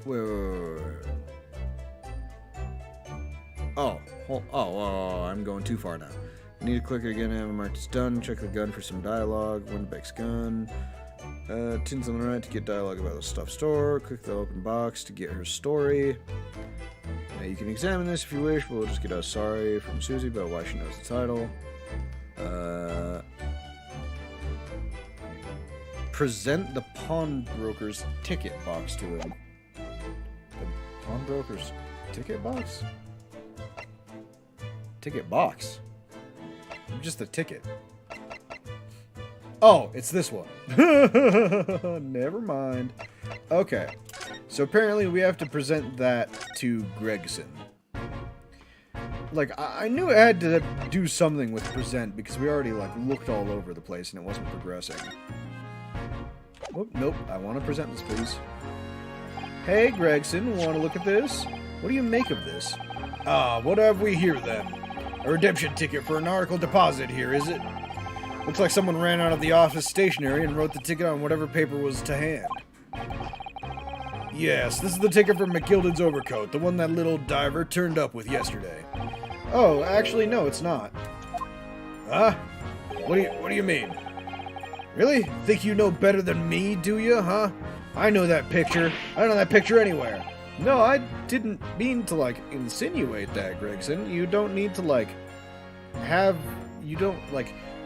Speaker 2: Wait. Oh, I'm going too far now. I need to click it again and have it marked as done. Check the gun for some dialogue. Winbeck's gun. Tins on the right to get dialogue about the stuff store. Click the open box to get her story. Now you can examine this if you wish, but we'll just get a sorry from Susie about why she knows the title. Present the pawnbroker's ticket box to him. The pawnbroker's ticket box? Ticket box? Just the ticket. Oh, it's this one. Never mind. Okay. So apparently we have to present that to Gregson. Like, I knew I had to do something with present because we already, like, looked all over the place and it wasn't progressing. Oh, nope. I want to present this, please. Hey, Gregson, want to look at this? What do you make of this? What have we here, then? A redemption ticket for an article deposit here, is it? Looks like someone ran out of the office stationery and wrote the ticket on whatever paper was to hand. Yes, this is the ticket for McGilded's overcoat, the one that little diver turned up with yesterday. Oh, actually, no, it's not. Huh? What do you mean? Really? Think you know better than me, do you, huh? I know that picture. I don't know that picture anywhere. No, I didn't mean to, like, insinuate that, Gregson. You don't need to, like,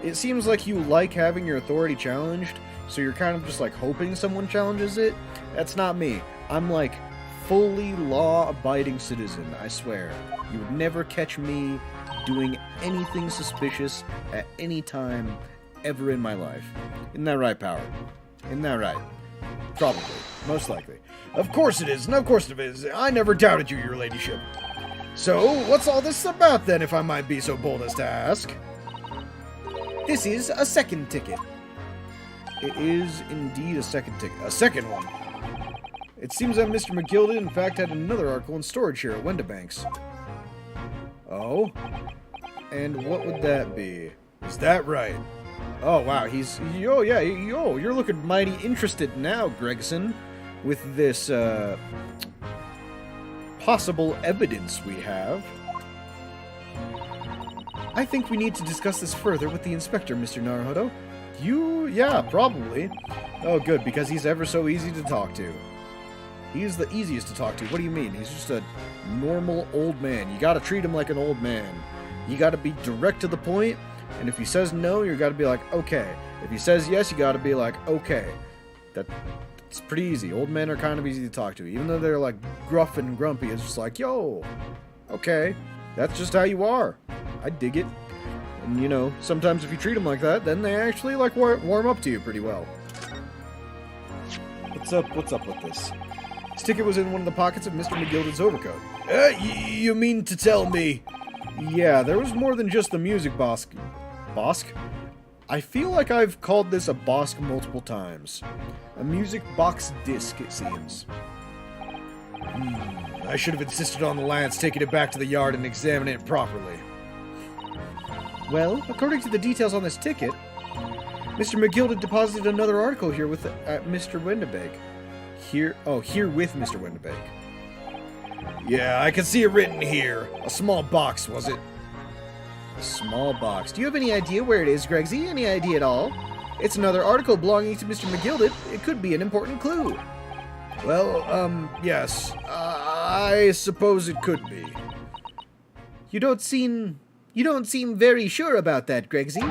Speaker 2: it seems like you like having your authority challenged, so you're kind of just, like, hoping someone challenges it. That's not me. I'm, like, fully law-abiding citizen, I swear. You would never catch me doing anything suspicious at any time ever in my life. Isn't that right, Power? Isn't that right? Probably. Most likely. Of course it is, and of course it is. I never doubted you, your ladyship. So, what's all this about, then, if I might be so bold as to ask? This is a second ticket. It is indeed a second ticket. A second one. It seems that Mr. McGilded, in fact, had another article in storage here at Wendabanks. Oh? And what would that be? Is that right? Oh, wow, you're looking mighty interested now, Gregson, with this, possible evidence we have. I think we need to discuss this further with the inspector, Mr. Naruhodo. Yeah, probably. Oh, good, because he's ever so easy to talk to. He's the easiest to talk to. What do you mean? He's just a normal old man. You gotta treat him like an old man. You gotta be direct to the point, and if he says no, you gotta be like, okay. If he says yes, you gotta be like, okay. It's pretty easy. Old men are kind of easy to talk to. Even though they're, like, gruff and grumpy, it's just like, yo, okay, that's just how you are. I dig it. And, you know, sometimes if you treat them like that, then they actually, like, warm up to you pretty well. What's up with this? This ticket was in one of the pockets of Mr. McGilded's overcoat. You mean to tell me? Yeah, there was more than just the music bosk. Bosk? I feel like I've called this a bosk multiple times. A music box disc, it seems. I should have insisted on the lads taking it back to the yard and examining it properly. Well, according to the details on this ticket, Mr. McGilded deposited another article here with Mr. Wendabank. Here with Mr. Wendabank. Yeah, I can see it written here. A small box, was it? A small box. Do you have any idea where it is, Gregsy? Any idea at all? It's another article belonging to Mr. McGilded. It could be an important clue. Well, yes. I suppose it could be. You don't seem very sure about that, Gregsy.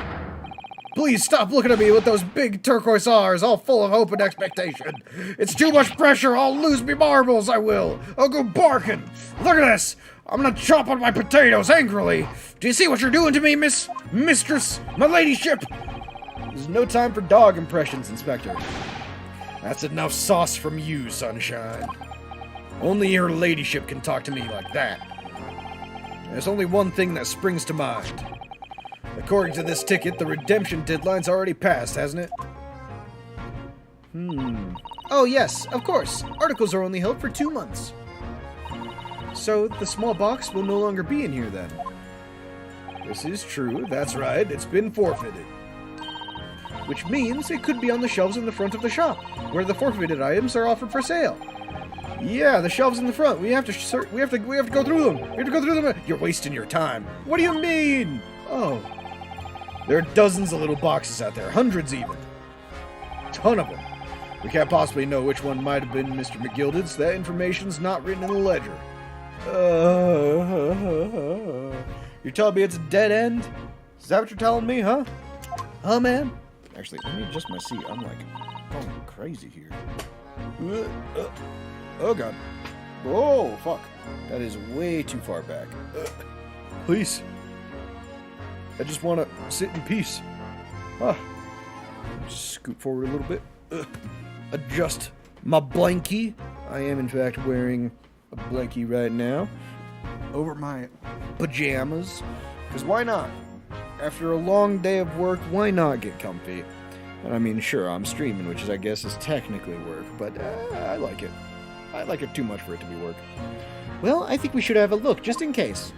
Speaker 2: Please stop looking at me with those big turquoise R's all full of hope and expectation. It's too much pressure. I'll lose me marbles, I will. I'll go barking. Look at this. I'm gonna chop on my potatoes angrily. Do you see what you're doing to me, mistress, my ladyship? There's no time for dog impressions, Inspector. That's enough sauce from you, Sunshine. Only your ladyship can talk to me like that. There's only one thing that springs to mind. According to this ticket, the redemption deadline's already passed, hasn't it? Oh, yes, of course. Articles are only held for 2 months. So, the small box will no longer be in here, then? This is true, that's right. It's been forfeited. Which means it could be on the shelves in the front of the shop, where the forfeited items are offered for sale. Yeah, the shelves in the front. We have to go through them. We have to go through them. You're wasting your time. What do you mean? Oh. There are dozens of little boxes out there, hundreds even. Ton of them. We can't possibly know which one might have been Mr. McGilded's. That information's not written in the ledger. You're telling me it's a dead end? Is that what you're telling me, huh? Huh, man? Actually, let me adjust my seat. I'm like going crazy here. Oh, God. Oh, fuck. That is way too far back. Please. I just want to sit in peace. Scoot forward a little bit. Adjust my blankie. I am, in fact, wearing a blankie right now over my pajamas. Because why not? After a long day of work, why not get comfy? And I mean, sure, I'm streaming, which is, I guess, is technically work, but I like it. I like it too much for it to be work.
Speaker 1: Well, I think we should have a look, just in case.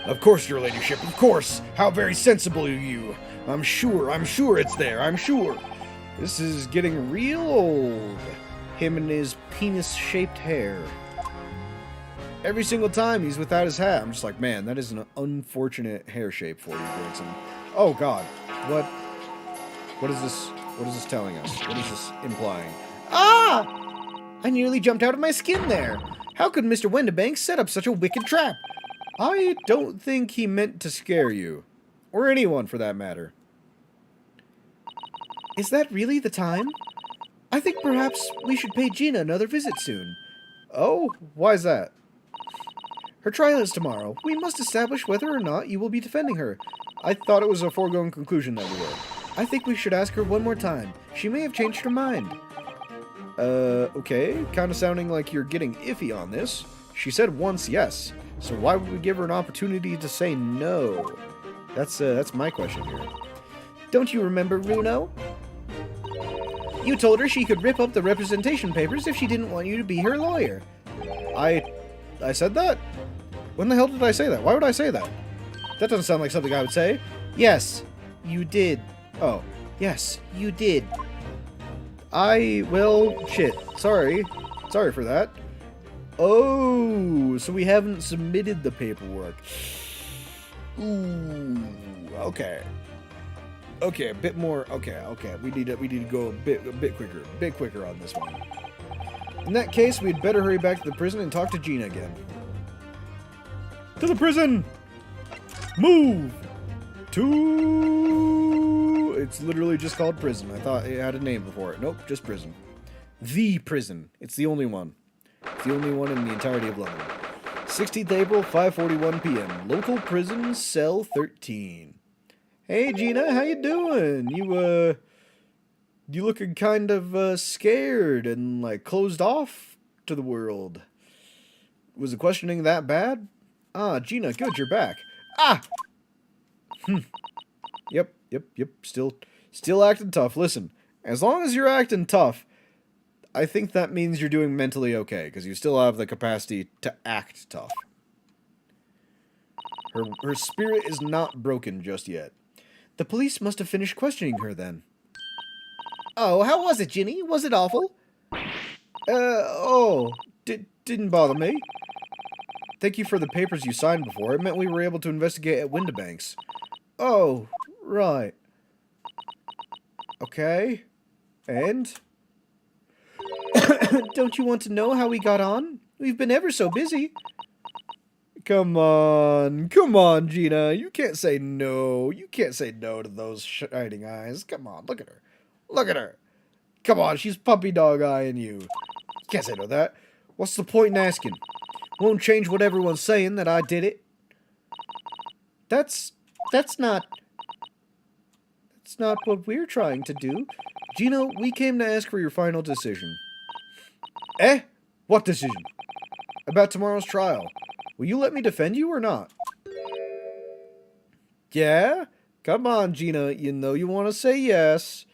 Speaker 2: Of course, your ladyship, of course. How very sensible of you. I'm sure it's there, I'm sure. This is getting real old. Him and his penis-shaped hair. Every single time he's without his hat, I'm just like, man, that is an unfortunate hair shape for you, Grayson. Oh, God. What is this? What is this telling us? What is this implying?
Speaker 1: Ah! I nearly jumped out of my skin there. How could Mr. Wendebank set up such a wicked trap?
Speaker 2: I don't think he meant to scare you. Or anyone, for that matter.
Speaker 1: Is that really the time? I think perhaps we should pay Gina another visit soon.
Speaker 2: Oh? Why is that?
Speaker 1: Her trial is tomorrow. We must establish whether or not you will be defending her.
Speaker 2: I thought it was a foregone conclusion that we were.
Speaker 1: I think we should ask her one more time. She may have changed her mind.
Speaker 2: Okay. Kind of sounding like you're getting iffy on this. She said once yes. So why would we give her an opportunity to say no? That's my question here.
Speaker 1: Don't you remember, Runo? You told her she could rip up the representation papers if she didn't want you to be her lawyer.
Speaker 2: I said that? When the hell did I say that? Why would I say that? That doesn't sound like something I would say.
Speaker 1: Yes, you did.
Speaker 2: Oh.
Speaker 1: Yes, you did.
Speaker 2: Well, shit. Sorry. Sorry for that. Oh, so we haven't submitted the paperwork. Ooh, okay. Okay, a bit more. Okay. We need to go a bit quicker on this one. In that case, we'd better hurry back to the prison and talk to Gina again. To the prison! Move! It's literally just called prison. I thought it had a name before it. Nope, just prison. The prison. It's the only one. It's the only one in the entirety of London. 16th April, 5:41 p.m. Local prison, cell 13. Hey, Gina, how you doing? You looking kind of scared and like closed off to the world. Was the questioning that bad? Ah, Gina, good, you're back. Ah! Yep. Still acting tough. Listen, as long as you're acting tough, I think that means you're doing mentally okay, because you still have the capacity to act tough. Her spirit is not broken just yet.
Speaker 1: The police must have finished questioning her then. Oh, how was it, Ginny? Was it awful?
Speaker 2: Didn't bother me. Thank you for the papers you signed before. It meant we were able to investigate at Windibank's. Oh, right. Okay. And?
Speaker 1: Don't you want to know how we got on? We've been ever so busy.
Speaker 2: Come on, Gina. You can't say no. You can't say no to those shining eyes. Come on, look at her. Look at her. Come on, she's puppy dog eyeing you. You can't say no to that. What's the point in asking? Won't change what everyone's saying that I did it.
Speaker 1: That's not what we're trying to do.
Speaker 2: Gina, we came to ask for your final decision. Eh? What decision? About tomorrow's trial. Will you let me defend you or not? Yeah? Come on, Gina. You know you want to say yes.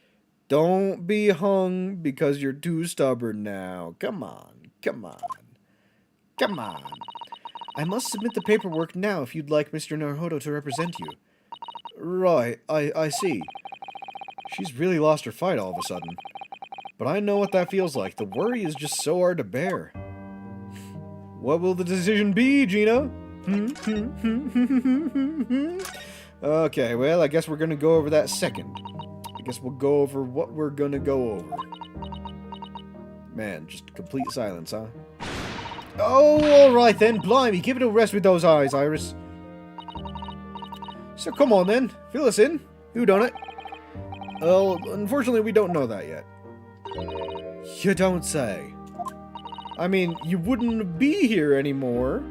Speaker 2: Don't be hung because you're too stubborn now. Come on.
Speaker 1: I must submit the paperwork now if you'd like Mr. Naruhodo to represent you.
Speaker 2: Right, I see. She's really lost her fight all of a sudden. But I know what that feels like. The worry is just so hard to bear. What will the decision be, Gina? Okay, well, I guess we're gonna go over that second. I guess we'll go over what we're gonna go over. Man, just complete silence, huh? Oh, alright then. Blimey, give it a rest with those eyes, Iris. So come on then, fill us in. Who done it? Well, unfortunately, we don't know that yet. You don't say. I mean, you wouldn't be here anymore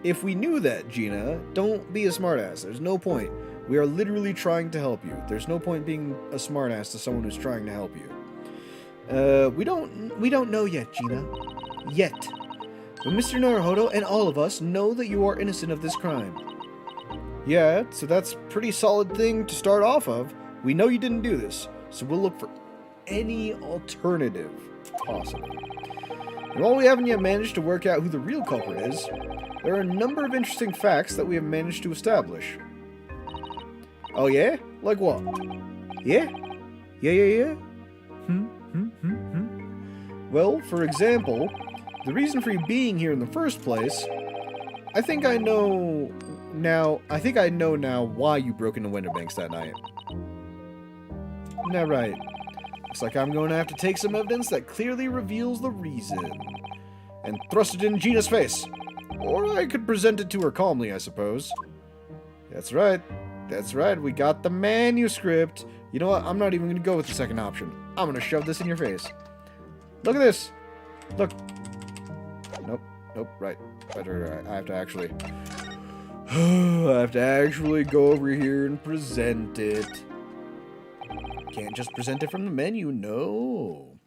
Speaker 2: if we knew that, Gina. Don't be a smartass. There's no point. We are literally trying to help you. There's no point being a smartass to someone who's trying to help you. We don't know yet, Gina. Yet. But Mr. Naruhodo and all of us know that you are innocent of this crime. Yeah, so that's a pretty solid thing to start off of. We know you didn't do this, so we'll look for any alternative possible. And while we haven't yet managed to work out who the real culprit is, there are a number of interesting facts that we have managed to establish. Oh yeah? Like what? Yeah? Yeah? Well, for example, the reason for you being here in the first place, I think I know now why you broke into Winterbanks that night. Now, right. Looks like I'm going to have to take some evidence that clearly reveals the reason. And thrust it in Gina's face. Or I could present it to her calmly, I suppose. That's right. That's right. We got the manuscript. You know what? I'm not even going to go with the second option. I'm going to shove this in your face. Look at this. Look. Nope. Right. Better. I have to actually... I have to actually go over here and present it. Can't just present it from the menu, no.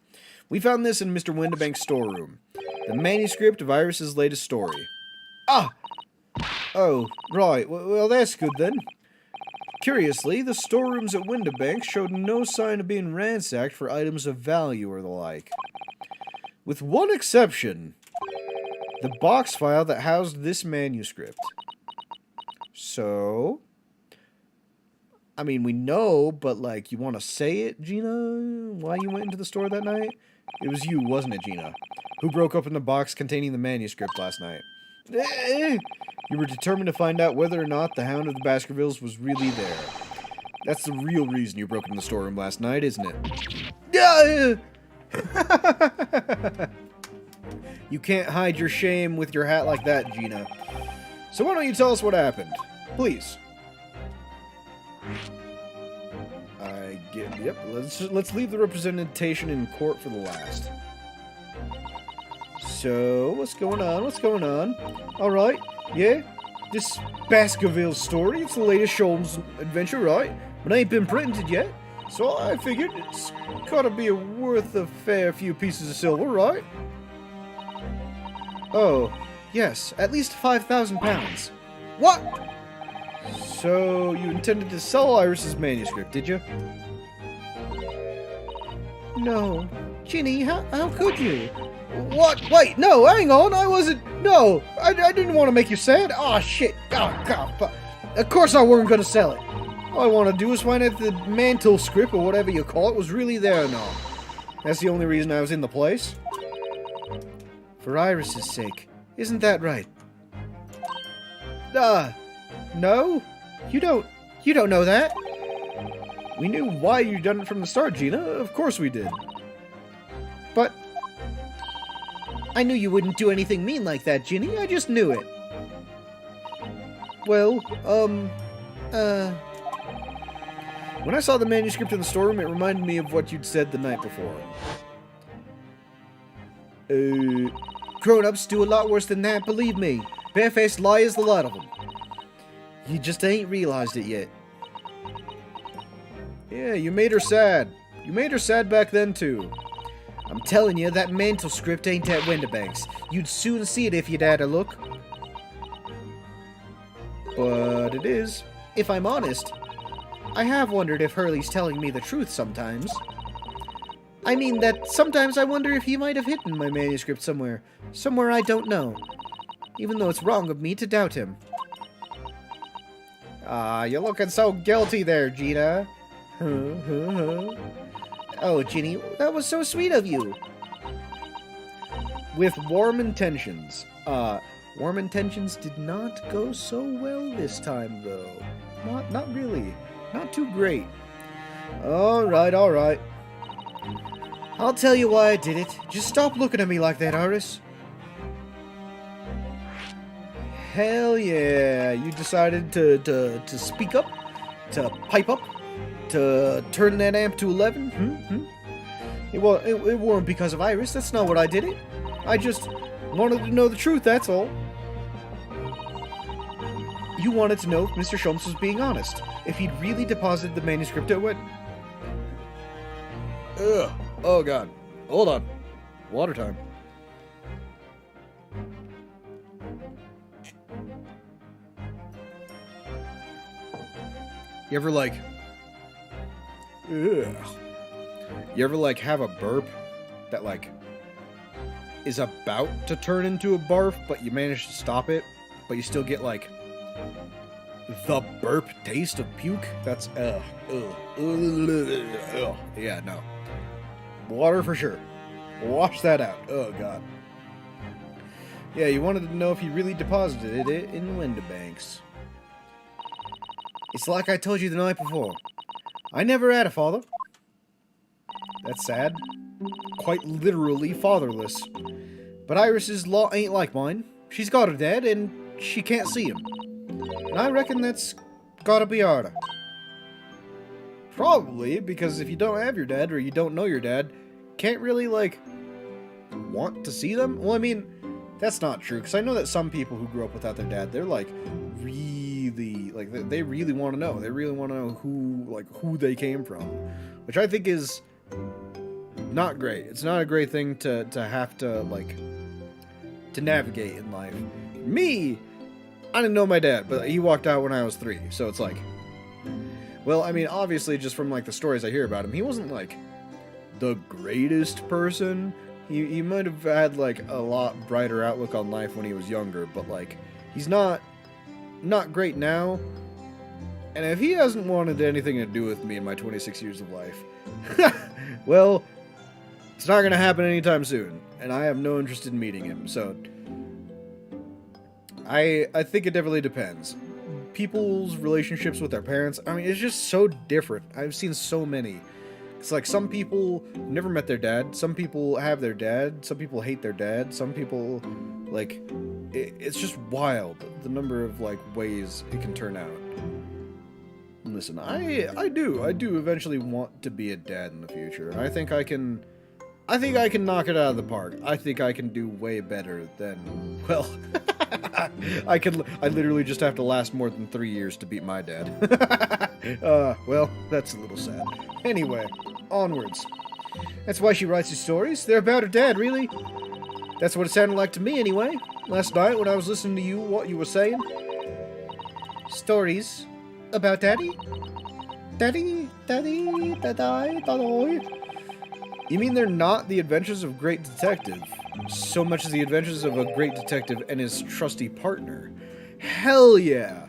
Speaker 2: We found this in Mr. Winterbank's storeroom. The manuscript of Iris's latest story. Ah! Oh, right. Well, that's good then. Curiously, the storerooms at Winterbank showed no sign of being ransacked for items of value or the like. With one exception. The box file that housed this manuscript. So... I mean, we know, but, like, you want to say it, Gina? Why you went into the store that night? It was you, wasn't it, Gina? Who broke open the box containing the manuscript last night? You were determined to find out whether or not the Hound of the Baskervilles was really there. That's the real reason you broke into the storeroom last night, isn't it? You can't hide your shame with your hat like that, Gina. So why don't you tell us what happened? Please. Yep, let's leave the representation in court for the last. So, what's going on? Alright, yeah? This Baskerville story, it's the latest Sholmes adventure, right? But it ain't been printed yet. So I figured it's gotta be worth a fair few pieces of silver, right? Oh, yes, at least 5,000 pounds. What? So, you intended to sell Iris's manuscript, did you? No. Ginny, how could you? What? Wait, no, hang on, I wasn't... No, I didn't want to make you sad. Oh, shit. Oh, God. Of course I weren't going to sell it. All I want to do is find out if the mantle script, or whatever you call it, was really there or not. That's the only reason I was in the place. For Iris's sake. Isn't that right? No? You don't know that? We knew why you'd done it from the start, Gina. Of course we did. But... I knew you wouldn't do anything mean like that, Ginny. I just knew it. Well, when I saw the manuscript in the storeroom, it reminded me of what you'd said the night before. Grown-ups do a lot worse than that, believe me. Barefaced liars, the lot of them. You just ain't realized it yet. Yeah, you made her sad. You made her sad back then, too. I'm telling you, that mantle script ain't at Winterbanks. You'd soon see it if you'd had a look. But it is. If I'm honest, I have wondered if Hurley's telling me the truth sometimes. I mean that sometimes I wonder if he might have hidden my manuscript somewhere. Somewhere I don't know. Even though it's wrong of me to doubt him. Ah, you're looking so guilty there, Gina. Oh, Ginny, that was so sweet of you. With warm intentions. Warm intentions did not go so well this time, though. Not really. Not too great. Alright. I'll tell you why I did it. Just stop looking at me like that, Iris. Hell yeah. You decided to speak up? To pipe up? To turn that amp to 11? It weren't because of Iris. That's not what I did it. I just wanted to know the truth, that's all. You wanted to know if Mr. Sholmes was being honest.
Speaker 1: if he'd really deposited the manuscript it would.
Speaker 2: Ugh. Oh god. Hold on. Water time. You ever like... Ugh. You ever like have a burp that like is about to turn into a barf, but you manage to stop it, but you still get like the burp taste of puke? That's yeah, no. Water for sure. Wash that out. Oh god. Yeah, you wanted to know if he really deposited it in Windibanks.
Speaker 1: It's like I told you the night before. I never had a father.
Speaker 2: That's sad. Quite literally fatherless.
Speaker 1: But Iris's law ain't like mine. She's got her dad, and she can't see him. And I reckon that's gotta be harder.
Speaker 2: Probably, because if you don't have your dad, or you don't know your dad, can't really, like, want to see them? Well, I mean, that's not true, because I know that some people who grew up without their dad, they're, like, really, like, they really want to know. They really want to know who they came from. Which I think is not great. It's not a great thing to have to, like, to navigate in life. Me, I didn't know my dad, but he walked out when I was 3, so it's like... Well, I mean, obviously, just from, like, the stories I hear about him, he wasn't, like, the greatest person. He might have had, like, a lot brighter outlook on life when he was younger, but, like, he's not great now. And if he hasn't wanted anything to do with me in my 26 years of life, well, it's not going to happen anytime soon, and I have no interest in meeting him, so... I think it definitely depends. People's relationships with their parents, I mean, it's just so different. I've seen so many. It's like some people never met their dad, some people have their dad, some people hate their dad, some people, like, it's just wild, the number of, like, ways it can turn out. Listen, I do eventually want to be a dad in the future. I think I can knock it out of the park. I think I can do way better than, well, I literally just have to last more than 3 years to beat my dad. Well, that's a little sad. Anyway, onwards.
Speaker 1: That's why she writes these stories. They're about her dad, really. That's what it sounded like to me, anyway. Last night when I was listening to what you were saying. Stories about Daddy? Daddy?
Speaker 2: You mean they're not the adventures of Great Detective, so much as the adventures of a great detective and his trusty partner? Hell yeah!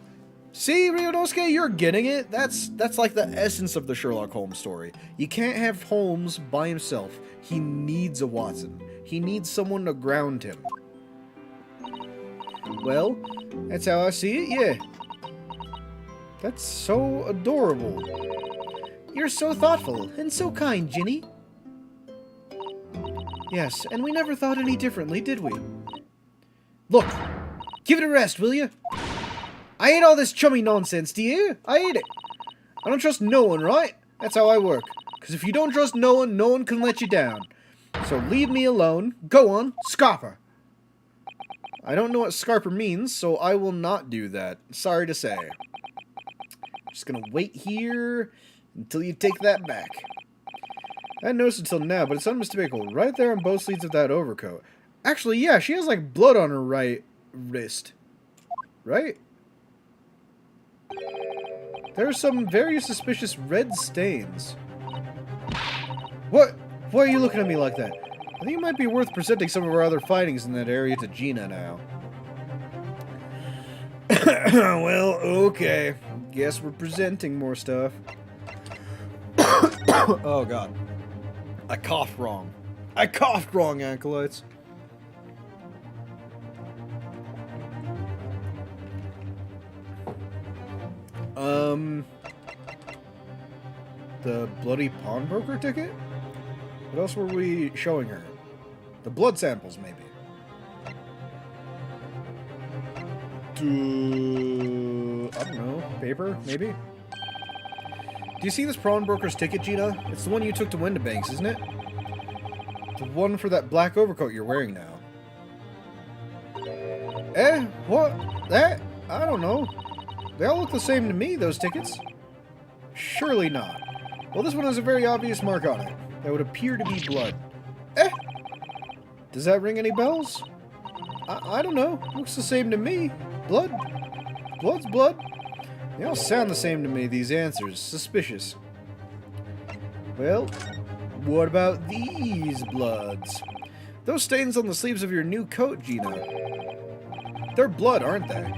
Speaker 2: See, Ryunosuke, you're getting it. That's like the essence of the Sherlock Holmes story. You can't have Holmes by himself. He needs a Watson. He needs someone to ground him.
Speaker 1: Well, that's how I see it, yeah.
Speaker 2: That's so adorable.
Speaker 1: You're so thoughtful and so kind, Ginny. Yes, and we never thought any differently, did we? Look, give it a rest, will you? I hate all this chummy nonsense, do you? I hate it. I don't trust no one, right? That's how I work. Because if you don't trust no one can let you down. So leave me alone. Go on, Scarper.
Speaker 2: I don't know what Scarper means, so I will not do that. Sorry to say. Just gonna wait here until you take that back. I hadn't noticed until now, but it's unmistakable. Right there on both sleeves of that overcoat. Actually, yeah, she has, like, blood on her right wrist. Right? There are some very suspicious red stains. What? Why are you looking at me like that? I think it might be worth presenting some of our other findings in that area to Gina now. Well, okay. Guess we're presenting more stuff. Oh, God. I coughed wrong. I coughed wrong, Acolights. The bloody pawnbroker ticket? What else were we showing her? The blood samples, maybe. I don't know. Paper, maybe? Do you see this pawnbroker's ticket, Gina? It's the one you took to Windibanks, isn't it? The one for that black overcoat you're wearing now. Eh? What? That? I don't know. They all look the same to me, those tickets.
Speaker 1: Surely not. Well, this one has a very obvious mark on it. That would appear to be blood. Eh? Does that ring any bells? I don't know. Looks the same to me. Blood? Blood's blood. They all sound the same to me, these answers. Suspicious. Well, what about these bloods? Those stains on the sleeves of your new coat, Gina. They're blood, aren't they?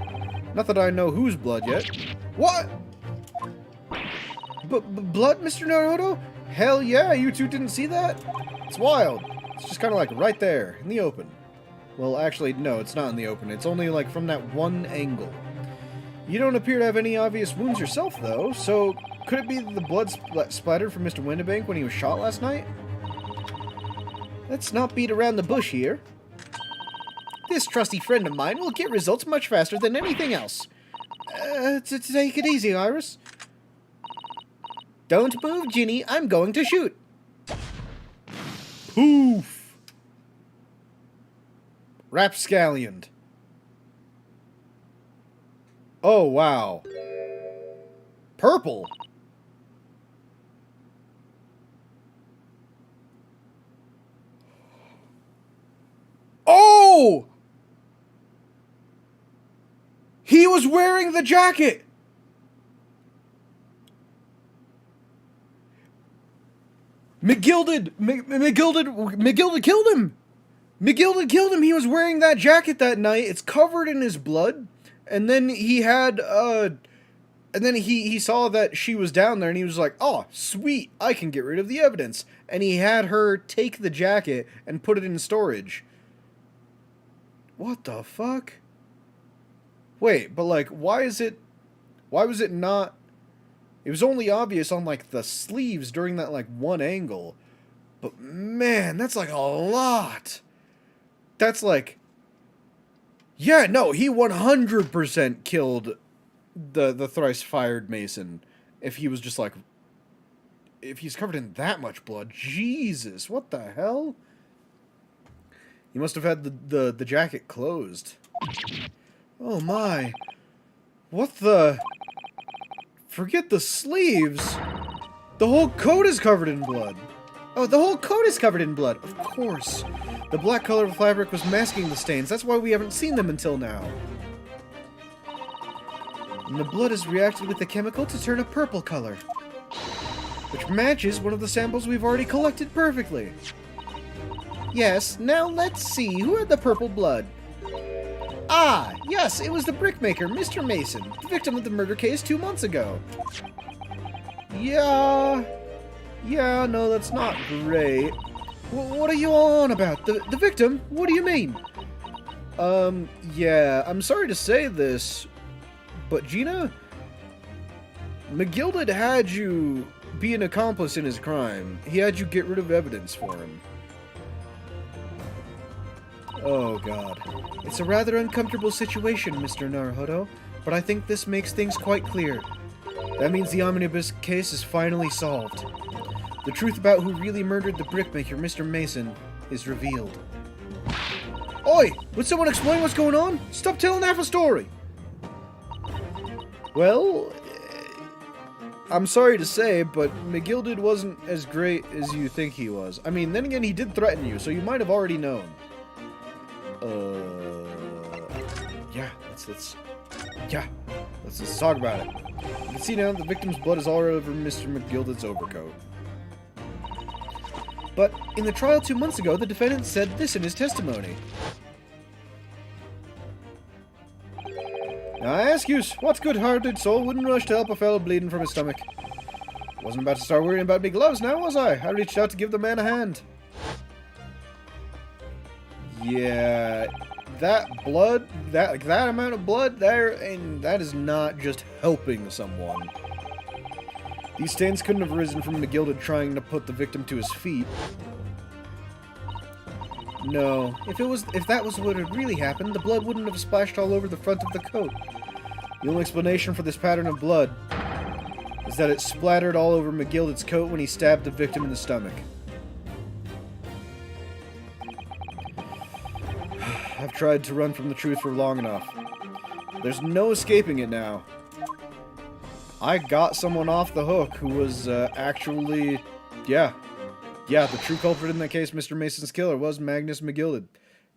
Speaker 1: Not that I know whose blood yet. What? Blood, Mr. Naruto? Hell yeah, you two didn't see that? It's wild. It's just kind of like right there, in the open. Well, actually, no, it's not in the open. It's only like from that one angle. You don't appear to have any obvious wounds yourself, though, so could it be the blood splattered from Mr. Windibank when he was shot last night? Let's not beat around the bush here. This trusty friend of mine will get results much faster than anything else. Take it easy, Iris. Don't move, Ginny. I'm going to shoot. Poof. Rapscallion. Oh, wow. Purple. Oh! He was wearing the jacket! McGilded killed him! McGilded killed him! He was wearing that jacket that night. It's covered in his blood. And then he had, and then he saw that she was down there and he was like, oh, sweet, I can get rid of the evidence. And he had her take the jacket and put it in storage. What the fuck? Wait, but like, why was it not, it was only obvious on like the sleeves during that like one angle. But man, that's like a lot. That's like, yeah, no, he 100% killed the thrice fired Mason. If he was just like, if he's covered in that much blood, Jesus, what the hell? He must have had the jacket closed. Oh my. What the? Forget the sleeves. The whole coat is covered in blood. Oh, the whole coat is covered in blood. Of course. The black color of the fabric was masking the stains. That's why we haven't seen them until now. And the blood has reacted with the chemical to turn a purple color, which matches one of the samples we've already collected perfectly. Yes, now let's see. Who had the purple blood? Ah, yes, it was the brickmaker, Mr. Mason, the victim of the murder case 2 months ago. Yeah, no, that's not great. What are you all on about? The victim? What do you mean? Yeah, I'm sorry to say this, but Gina, McGilded had you be an accomplice in his crime. He had you get rid of evidence for him. Oh, God. It's a rather uncomfortable situation, Mr. Naruto, but I think this makes things quite clear. That means the omnibus case is finally solved. The truth about who really murdered the brickmaker, Mr. Mason, is revealed. Oi! Would someone explain what's going on? Stop telling half a story! Well, I'm sorry to say, but McGilded wasn't as great as you think he was. I mean, then again, he did threaten you, so you might have already known. Yeah, let's talk about it. You can see now the victim's blood is all over Mr. McGilded's overcoat. But in the trial 2 months ago, the defendant said this in his testimony. Now I ask you, what good-hearted soul wouldn't rush to help a fellow bleeding from his stomach? Wasn't about to start worrying about me gloves now, was I? I reached out to give the man a hand. Yeah, that blood, that amount of blood there, and that is not just helping someone. These stains couldn't have arisen from McGilded trying to put the victim to his feet. No, if that was what had really happened, the blood wouldn't have splashed all over the front of the coat. The only explanation for this pattern of blood is that it splattered all over McGilded's coat when he stabbed the victim in the stomach. I've tried to run from the truth for long enough. There's no escaping it now.
Speaker 2: I got someone off the hook who was actually, yeah, the true culprit in that case, Mr. Mason's killer, was Magnus McGilded.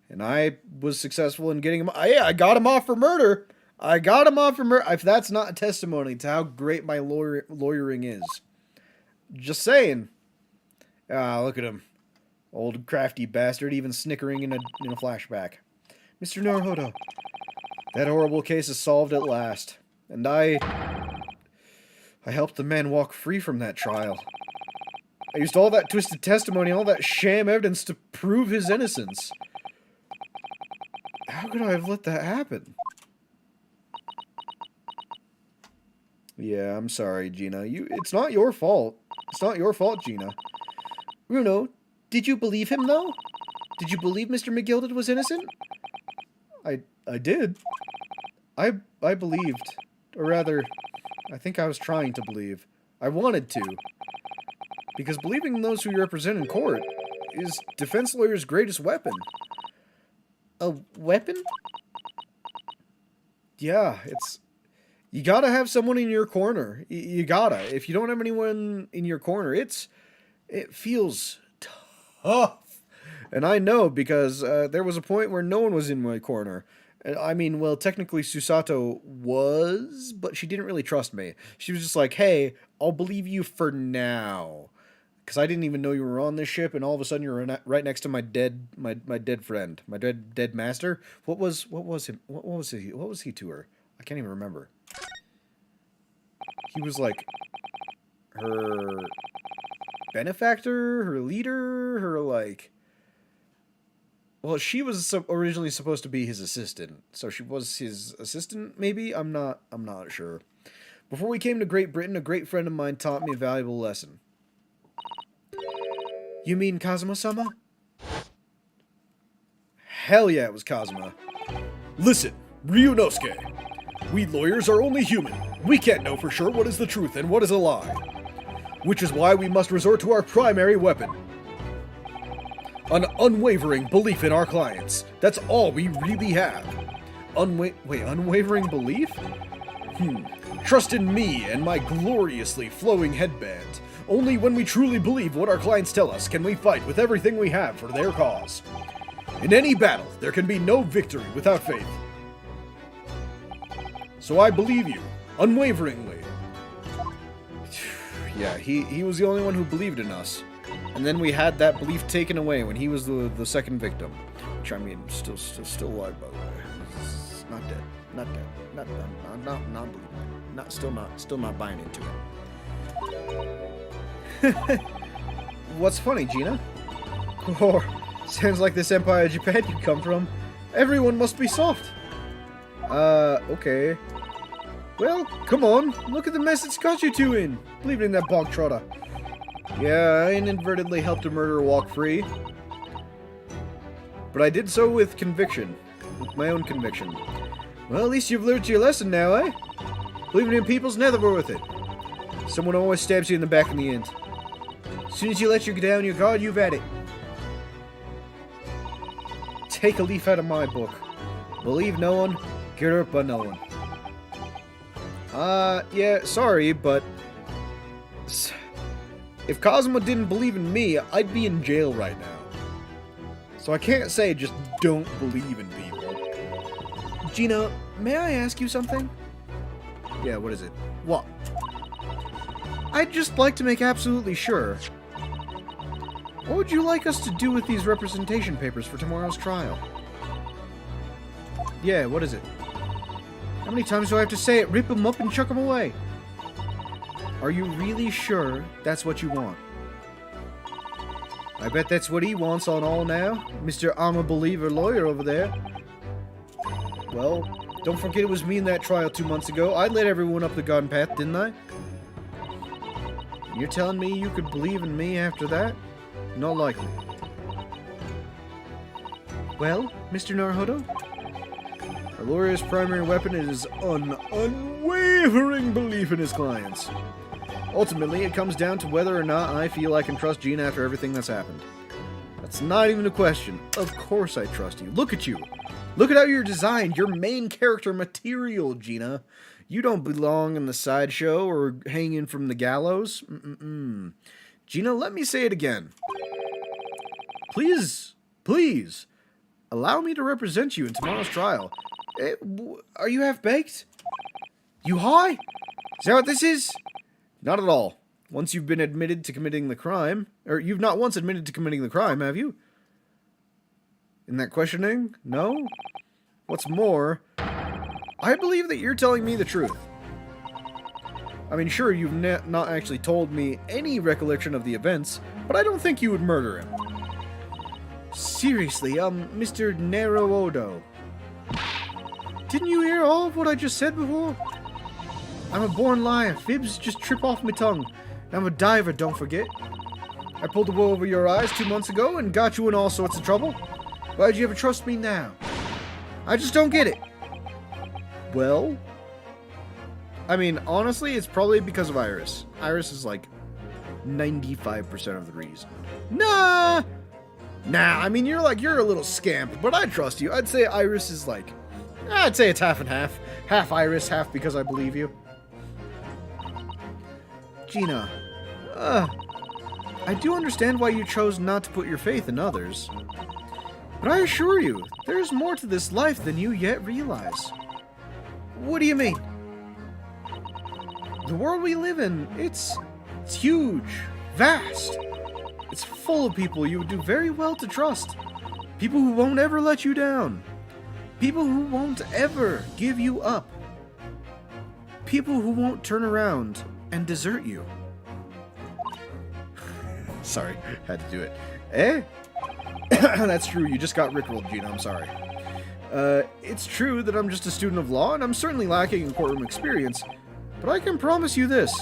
Speaker 2: And I was successful in getting him. I got him off for murder. I got him off for murder. If that's not a testimony to how great my lawyering is. Just saying. Ah, look at him. Old crafty bastard, even snickering in a flashback. Mr. Naruhodo, that horrible case is solved at last. And I helped the man walk free from that trial. I used all that twisted testimony, all that sham evidence to prove his innocence. How could I have let that happen? Yeah, I'm sorry, Gina. It's not your fault. It's not your fault, Gina. Bruno, did you believe him, though? Did you believe Mr. McGilded was innocent? I did. I believed. Or rather, I think I was trying to believe. I wanted to. Because believing those who you represent in court is defense lawyers' greatest weapon. A weapon? Yeah, it's... You gotta have someone in your corner. You gotta. If you don't have anyone in your corner, it feels tough. And I know because there was a point where no one was in my corner. I mean, well, technically Susato was, but she didn't really trust me. She was just like, hey, I'll believe you for now. Because I didn't even know you were on this ship, and all of a sudden you're right next to my dead friend, my dead master. What was he to her? I can't even remember. He was like her benefactor, her leader, her like. Well, she was originally supposed to be his assistant, so she was his assistant. Maybe I'm not sure. Before we came to Great Britain, a great friend of mine taught me a valuable lesson. You mean Kazuma-sama? Hell yeah, it was Kazuma. Listen, Ryunosuke. We lawyers are only human. We can't know for sure what is the truth and what is a lie. Which is why we must resort to our primary weapon. An unwavering belief in our clients. That's all we really have. Unwavering belief? Trust in me and my gloriously flowing headband. Only when we truly believe what our clients tell us can we fight with everything we have for their cause. In any battle, there can be no victory without faith. So I believe you, unwaveringly. Yeah, he was the only one who believed in us. And then we had that belief taken away when he was the second victim. Which, I mean, still alive, by the way. Not dead. Not dead. Not believing. Still not buying into it. What's funny, Gina? Oh, sounds like this Empire of Japan you'd come from. Everyone must be soft. Okay. Well, come on. Look at the mess it's got you two in. Believing in that bog trotter. Yeah, I inadvertently helped a murderer walk free. But I did so with conviction. With my own conviction. Well, at least you've learned your lesson now, eh? Believing in people's never worth it. Someone always stabs you in the back in the end. As soon as you let you get down your guard, you've had it. Take a leaf out of my book. Believe no one, get hurt by no one. Yeah, sorry, but... If Kazuma didn't believe in me, I'd be in jail right now. So I can't say just don't believe in people. Gina, may I ask you something? Yeah, what is it? What? I'd just like to make absolutely sure. What would you like us to do with these representation papers for tomorrow's trial? Yeah, what is it? How many times do I have to say it? Rip them up and chuck them away. Are you really sure that's what you want? I bet that's what he wants on all now, Mr. I'm a Believer lawyer over there. Well, don't forget it was me in that trial 2 months ago. I led everyone up the garden path, didn't I? You're telling me you could believe in me after that? Not likely. Well, Mr. Naruhodo? A lawyer's primary weapon is an unwavering belief in his clients. Ultimately, it comes down to whether or not I feel I can trust Gina after everything that's happened. That's not even a question. Of course I trust you. Look at you. Look at how you're designed. Your main character material, Gina. You don't belong in the sideshow or hanging from the gallows. Gina, let me say it again. Please, please, allow me to represent you in tomorrow's trial. Are you half-baked? You high? Is that what this is? Not at all. Once you've been admitted to committing the crime, or you've not once admitted to committing the crime, have you? In that questioning? No? What's more, I believe that you're telling me the truth. I mean, sure, you've not actually told me any recollection of the events, but I don't think you would murder him. Seriously, Mr. Narrow-Odo. Didn't you hear all of what I just said before? I'm a born liar. Fibs just trip off my tongue. I'm a diver, don't forget. I pulled the wool over your eyes 2 months ago and got you in all sorts of trouble. Why'd you ever trust me now? I just don't get it. Well, I mean, honestly, it's probably because of Iris. Iris is like 95% of the reason. Nah, I mean, you're a little scamp, but I trust you. I'd say Iris is like, I'd say it's half and half. Half Iris, half because I believe you. Gina, I do understand why you chose not to put your faith in others. But I assure you, there's more to this life than you yet realize. What do you mean? The world we live in, it's huge, vast. It's full of people you would do very well to trust. People who won't ever let you down. People who won't ever give you up. People who won't turn around and desert you. Sorry, had to do it. Eh? That's true, you just got rickrolled, Gina, I'm sorry. It's true that I'm just a student of law, and I'm certainly lacking in courtroom experience, but I can promise you this.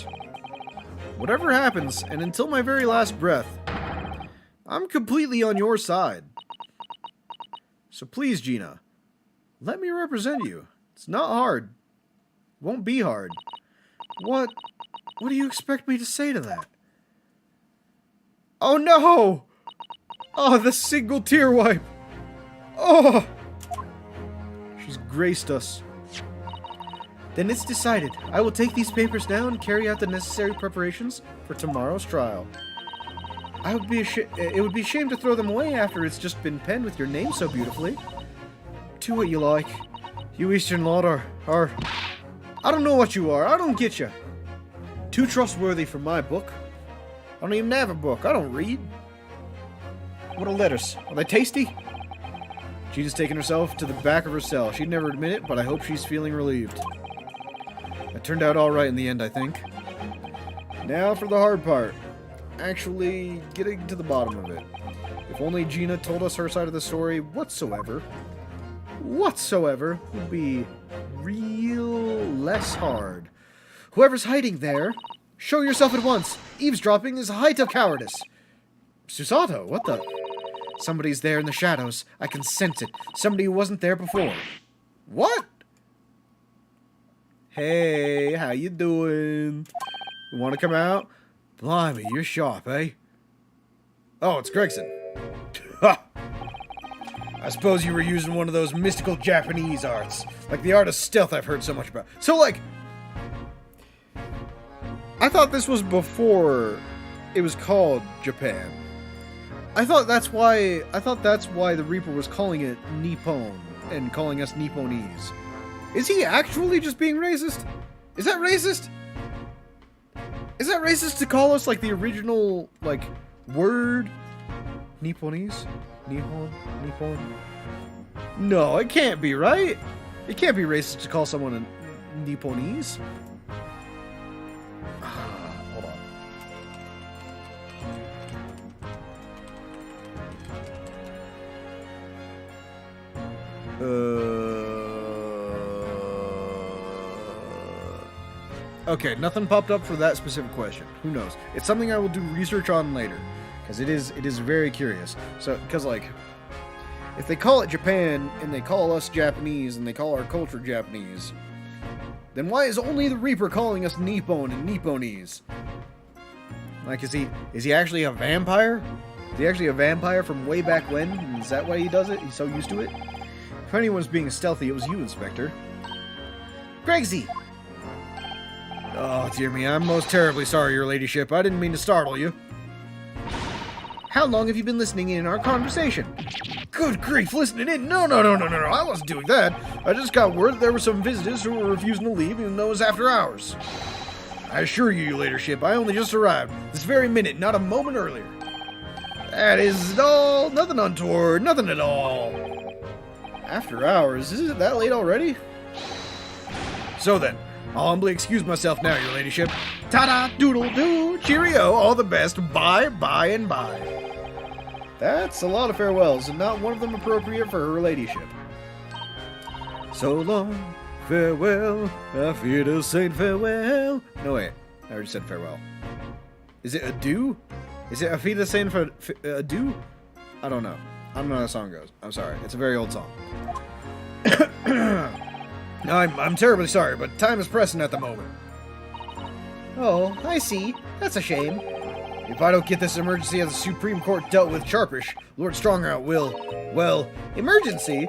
Speaker 2: Whatever happens, and until my very last breath, I'm completely on your side. So please, Gina, let me represent you. It's not hard. Won't be hard. What do you expect me to say to that? Oh no! Oh, the single tear wipe! Oh! She's graced us. Then it's decided. I will take these papers now and carry out the necessary preparations for tomorrow's trial. It would be a shame to throw them away after it's just been penned with your name so beautifully. Do what you like. You Eastern Lot are... I don't know what you are. I don't get you. Too trustworthy for my book. I don't even have a book. I don't read. What are letters? Are they tasty? Gina's taken herself to the back of her cell. She'd never admit it, but I hope she's feeling relieved. It turned out alright in the end, I think. Now for the hard part. Actually getting to the bottom of it. If only Gina told us her side of the story whatsoever would be real less hard. Whoever's hiding there, show yourself at once. Eavesdropping is a height of cowardice. Susato, what the... Somebody's there in the shadows. I can sense it. Somebody who wasn't there before. What? Hey, how you doing? You want to come out? Blimey, you're sharp, eh? Oh, it's Gregson. Ha! I suppose you were using one of those mystical Japanese arts. Like the art of stealth I've heard so much about. So, like... I thought this was before it was called Japan. I thought that's why the Reaper was calling it Nippon and calling us Nipponese. Is he actually just being racist? Is that racist? Is that racist to call us like the original like word Nipponese? Nippon? No, it can't be, right? It can't be racist to call someone a Nipponese. Hold on. Okay, nothing popped up for that specific question. Who knows? It's something I will do research on later, because it is very curious. So, because like, if they call it Japan and they call us Japanese and they call our culture Japanese, then why is only the Reaper calling us Nippon and Nipponese? Like, is he actually a vampire? Is he actually a vampire from way back when? Is that why he does it? He's so used to it? If anyone's being stealthy, it was you, Inspector. Gregsy! Oh, dear me, I'm most terribly sorry, your ladyship. I didn't mean to startle you.
Speaker 1: How long have you been listening in our conversation?
Speaker 2: Good grief, listening in? No, I wasn't doing that. I just got word that there were some visitors who were refusing to leave even though it was after hours. I assure you, your ladyship, I only just arrived this very minute, not a moment earlier. That is all, nothing untoward, nothing at all.
Speaker 1: After hours? Is it that late already?
Speaker 2: So then, I'll humbly excuse myself now, your ladyship. Ta-da, doodle-doo, cheerio, all the best, bye, bye, and bye.
Speaker 1: That's a lot of farewells, and not one of them appropriate for her ladyship.
Speaker 2: So long, farewell, auf Wiedersehen, farewell. No, wait, I already said farewell. Is it adieu? Is it auf Wiedersehen for adieu? I don't know. I don't know how the song goes. I'm sorry. It's a very old song. No, I'm terribly sorry, but time is pressing at the moment.
Speaker 1: Oh, I see. That's a shame.
Speaker 2: If I don't get this emergency as the Supreme Court dealt with sharpish, Lord Stronghart will, well,
Speaker 1: Emergency?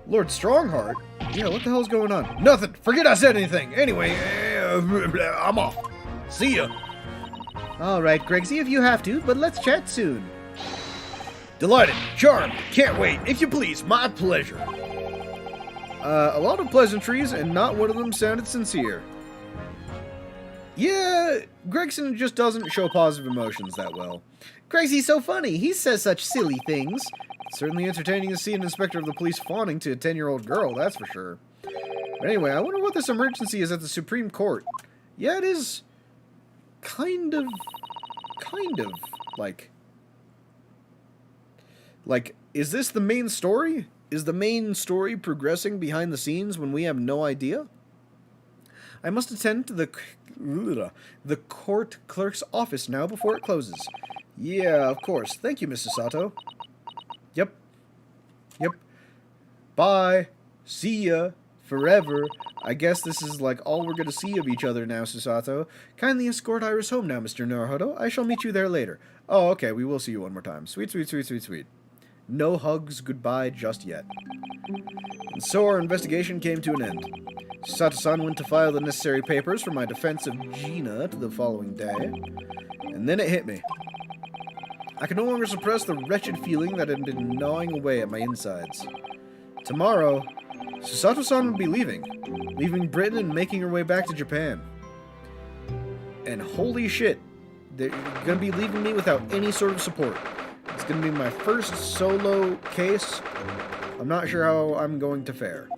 Speaker 2: Lord Strongheart?
Speaker 1: Yeah, what the hell's going on?
Speaker 2: Nothing. Forget I said anything. Anyway, I'm off. See ya.
Speaker 1: Alright, Gregsy, if you have to, but let's chat soon.
Speaker 2: Delighted. Charmed. Can't wait. If you please. My pleasure.
Speaker 1: A lot of pleasantries, and not one of them sounded sincere. Yeah, Gregson just doesn't show positive emotions that well. Gregsy's so funny. He says such silly things. It's certainly entertaining to see an inspector of the police fawning to a 10-year-old girl, that's for sure. But anyway, I wonder what this emergency is at the Supreme Court. Yeah, it is kind of, like, is this the main story? Is the main story progressing behind the scenes when we have no idea? I must attend to the court clerk's office now before it closes. Yeah, of course. Thank you, Mrs. Sato. Yep. Bye. See ya. Forever. I guess this is like all we're gonna see of each other now, Susato. Kindly escort Iris home now, Mr. Naruhodo. I shall meet you there later. Oh, okay, we will see you one more time. Sweet. No hugs, goodbye just yet. And so our investigation came to an end. Susato-san went to file the necessary papers for my defense of Gina to the following day. And then it hit me. I could no longer suppress the wretched feeling that had been gnawing away at my insides. Tomorrow, Susato-san would be leaving Britain and making her way back to Japan. And holy shit, they're gonna be leaving me without any sort of support. It's gonna be my first solo case. I'm not sure how I'm going to fare.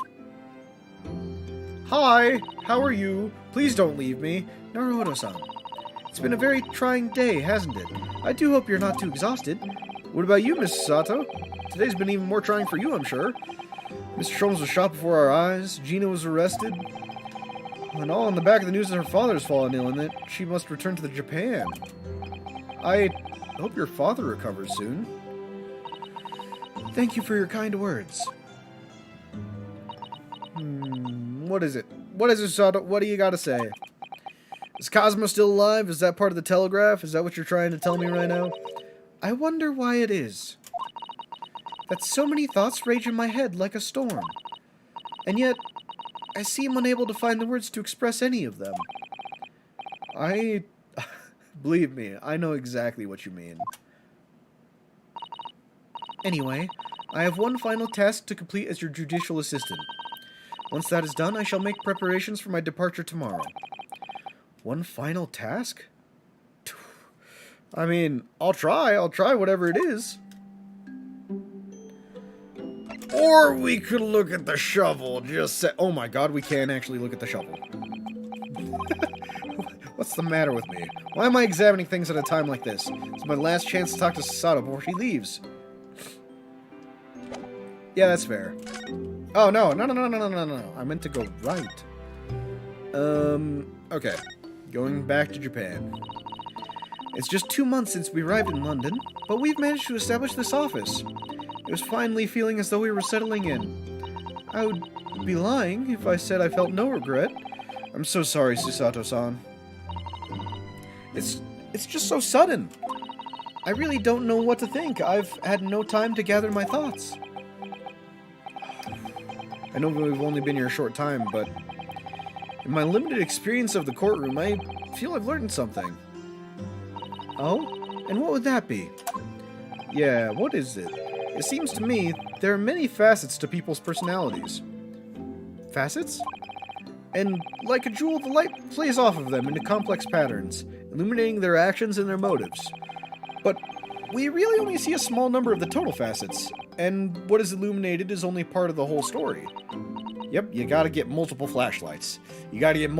Speaker 1: Hi, how are you? Please don't leave me. Naruhodo-san. It's been a very trying day, hasn't it? I do hope you're not too exhausted. What about you, Mrs. Sato? Today's been even more trying for you, I'm sure. Mr. Sholmes was shot before our eyes, Gina was arrested, and all on the back of the news that her father has fallen ill and that she must return to the Japan. I hope your father recovers soon. Thank you for your kind words. What is it? What is it, Sato? What do you gotta say? Is Cosmo still alive? Is that part of the telegraph? Is that what you're trying to tell me right now? I wonder why it is that so many thoughts rage in my head like a storm. And yet, I seem unable to find the words to express any of them. Believe me, I know exactly what you mean. Anyway, I have one final task to complete as your judicial assistant. Once that is done, I shall make preparations for my departure tomorrow. One final task? I mean, I'll try whatever it is. Or we could look at the shovel, just say, oh my god, we can actually look at the shovel. What's the matter with me? Why am I examining things at a time like this? It's my last chance to talk to Susato before she leaves. Yeah, that's fair. Oh, no. I meant to go right. Okay. Going back to Japan. It's just 2 months since we arrived in London, but we've managed to establish this office. It was finally feeling as though we were settling in. I would be lying if I said I felt no regret. I'm so sorry, Susato-san. It's just so sudden. I really don't know what to think. I've had no time to gather my thoughts. I know we've only been here a short time, but In my limited experience of the courtroom, I feel I've learned something. Oh? And what would that be? Yeah, what is it? It seems to me there are many facets to people's personalities. Facets? And like a jewel, the light plays off of them into complex patterns, illuminating their actions and their motives. But we really only see a small number of the total facets, and what is illuminated is only part of the whole story. Yep, you gotta get multiple flashlights. You gotta get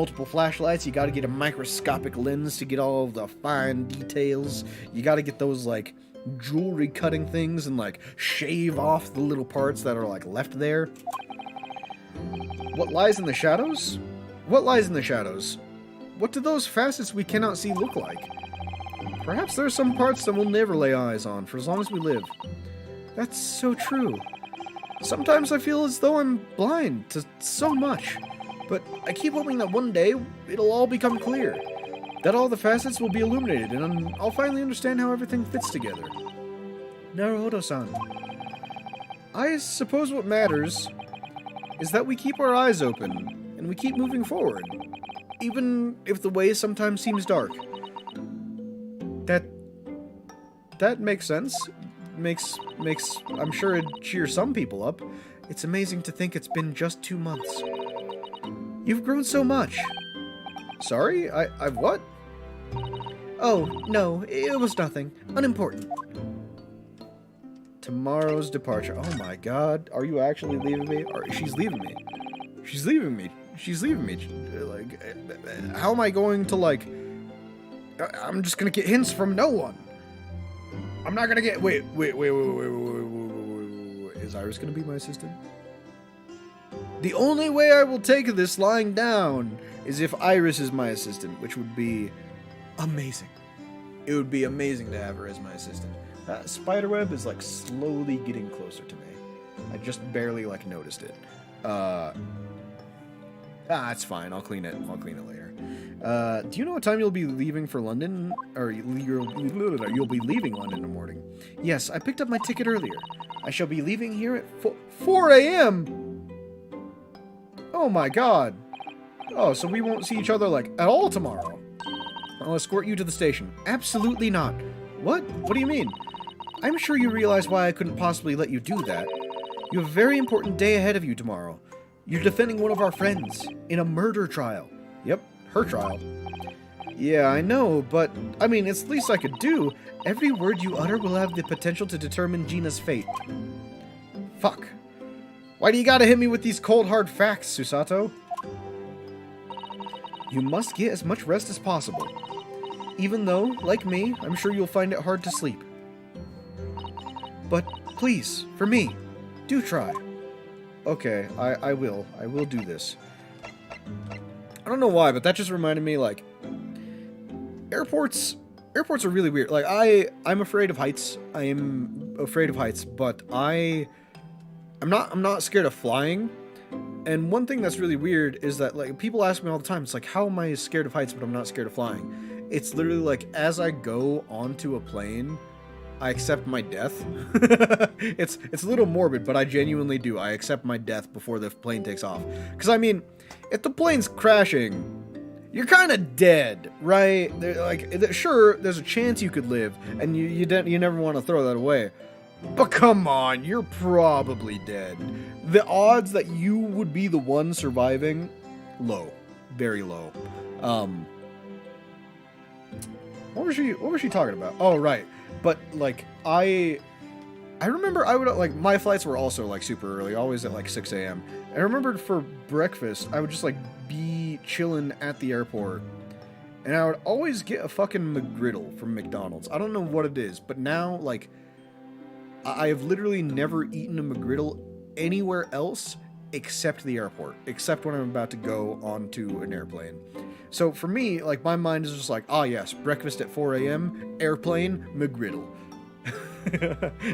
Speaker 1: a microscopic lens to get all of the fine details. You gotta get those, like, jewelry cutting things and, like, shave off the little parts that are, like, left there. What lies in the shadows? What lies in the shadows? What do those facets we cannot see look like? Perhaps there are some parts that we'll never lay eyes on for as long as we live. That's so true. Sometimes I feel as though I'm blind to so much, but I keep hoping that one day it'll all become clear. That all the facets will be illuminated, and I'll finally understand how everything fits together. Naruhodo-san. I suppose what matters is that we keep our eyes open, and we keep moving forward, even if the way sometimes seems dark. That makes sense. I'm sure it'd cheer some people up. It's amazing to think it's been just 2 months. You've grown so much. Sorry? I've what? Oh, no, it was nothing. Unimportant. Tomorrow's departure. Oh my god. Are you actually leaving me? She's leaving me. She's leaving me. She's leaving me. Like, how am I going to, like... I'm just gonna get hints from no one. I'm not gonna get... Wait. Is Iris gonna be my assistant? The only way I will take this lying down is if Iris is my assistant, which would be amazing. It would be amazing to have her as my assistant. That spiderweb is, like, slowly getting closer to me. I just barely, like, noticed it. It's fine. I'll clean it. I'll clean it later. Do you know what time you'll be leaving for London? Or you'll be leaving London in the morning? Yes, I picked up my ticket earlier. I shall be leaving here at 4 a.m. Oh my god. Oh, so we won't see each other, like, at all tomorrow. I'll escort you to the station. Absolutely not. What? What do you mean? I'm sure you realize why I couldn't possibly let you do that. You have a very important day ahead of you tomorrow. You're defending one of our friends in a murder trial. Yep, her trial. Yeah, I know, but, I mean, it's the least I could do. Every word you utter will have the potential to determine Gina's fate. Fuck. Why do you gotta hit me with these cold hard facts, Susato? You must get as much rest as possible. Even though, like me, I'm sure you'll find it hard to sleep. But, please, for me, do try. Okay, I will. I will do this. I don't know why, but that just reminded me, like, airports are really weird. Like, I'm afraid of heights. I am afraid of heights, but I'm not scared of flying. And one thing that's really weird is that, like, people ask me all the time, it's like, how am I scared of heights, but I'm not scared of flying? It's literally like, as I go onto a plane, I accept my death. It's a little morbid, but I genuinely do. I accept my death before the plane takes off. Because, I mean, if the plane's crashing, you're kind of dead, right? Sure, there's a chance you could live, and you never want to throw that away. But come on, you're probably dead. The odds that you would be the one surviving, low. Very low. What was she talking about? Oh, right. But, like, I remember I would, like, my flights were also, like, super early, always at, like, 6 a.m. I remembered for breakfast, I would just, like, be chilling at the airport, and I would always get a fucking McGriddle from McDonald's. I don't know what it is, but now, like, I have literally never eaten a McGriddle anywhere else except the airport, except when I'm about to go onto an airplane. So for me, like, my mind is just like, ah, yes, breakfast at 4 a.m., airplane, McGriddle.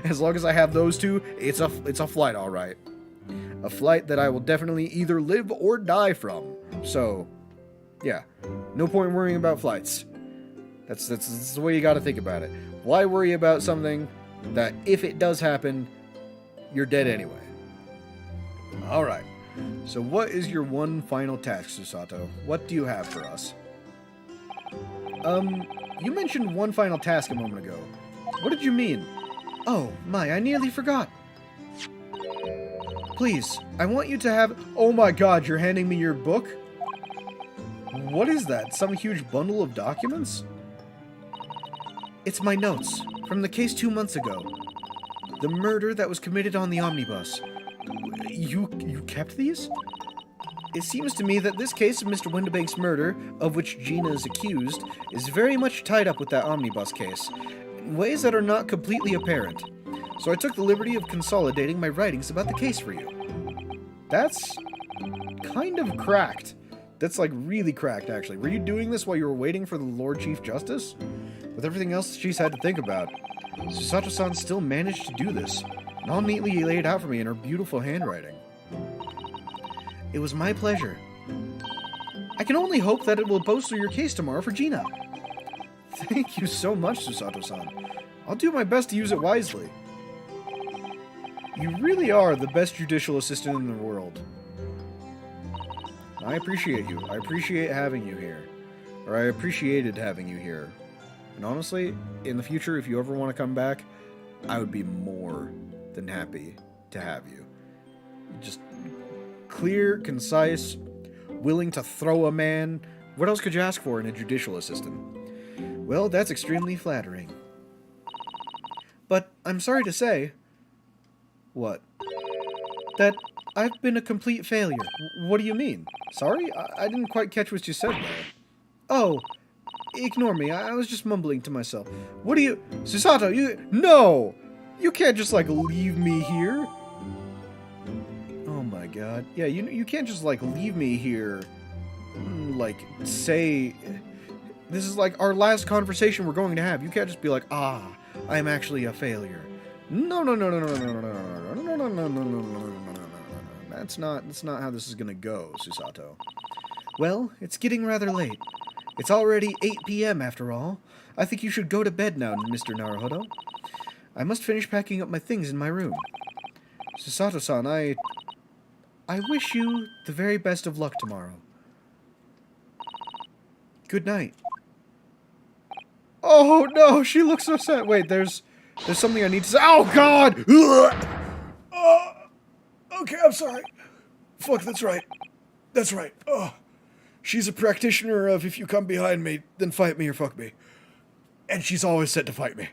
Speaker 1: As long as I have those two, it's a flight, all right. A flight that I will definitely either live or die from. So, yeah, no point worrying about flights. That's the way you got to think about it. Why worry about something that, if it does happen, you're dead anyway? All right.
Speaker 2: So what is your one final task, Susato? What do you have for us? You mentioned one final task a moment ago. What did you mean? Oh, my, I nearly forgot. Please, I want you to have... Oh my god, you're handing me your book? What is that? Some huge bundle of documents? It's my notes, from the case 2 months ago. The murder that was committed on the omnibus. You kept these? It seems to me that this case of Mr. Windibank's murder, of which Gina is accused, is very much tied up with that omnibus case, in ways that are not completely apparent. So I took the liberty of consolidating my writings about the case for you. That's kind of cracked. That's like really cracked, actually. Were you doing this while you were waiting for the Lord Chief Justice? With everything else she's had to think about, Susato-san still managed to do this, and all neatly laid out for me in her beautiful handwriting. It was my pleasure. I can only hope that it will bolster your case tomorrow for Gina. Thank you so much, Susato-san. I'll do my best to use it wisely. You really are the best judicial assistant in the world. I appreciate you. I appreciate having you here. Or I appreciated having you here. And honestly, in the future, if you ever want to come back, I would be more than happy to have you. Just clear, concise, willing to throw a man. What else could you ask for in a judicial assistant? Well, that's extremely flattering. But I'm sorry to say... What? That I've been a complete failure. What do you mean? Sorry? I didn't quite catch what you said there. Oh, ignore me. I was just mumbling to myself. What do you... Susato, you... No! You can't just, like, leave me here. Oh my god. Yeah, you can't just, like, leave me here. Like, say... This is, like, our last conversation we're going to have. You can't just be like, ah, I'm actually a failure. No. That's not how this is gonna go, Susato. Well, it's getting rather late. It's already 8 p.m. after all. I think you should go to bed now, Mr. Naruhodo. I must finish packing up my things in my room. Susato-san, I wish you the very best of luck tomorrow. Good night. Oh no, she looks so sad. Wait, there's something I need to say. Oh god! Okay, I'm sorry. Fuck, that's right. That's right. Oh, she's a practitioner of if you come behind me, then fight me or fuck me. And she's always said to fight me.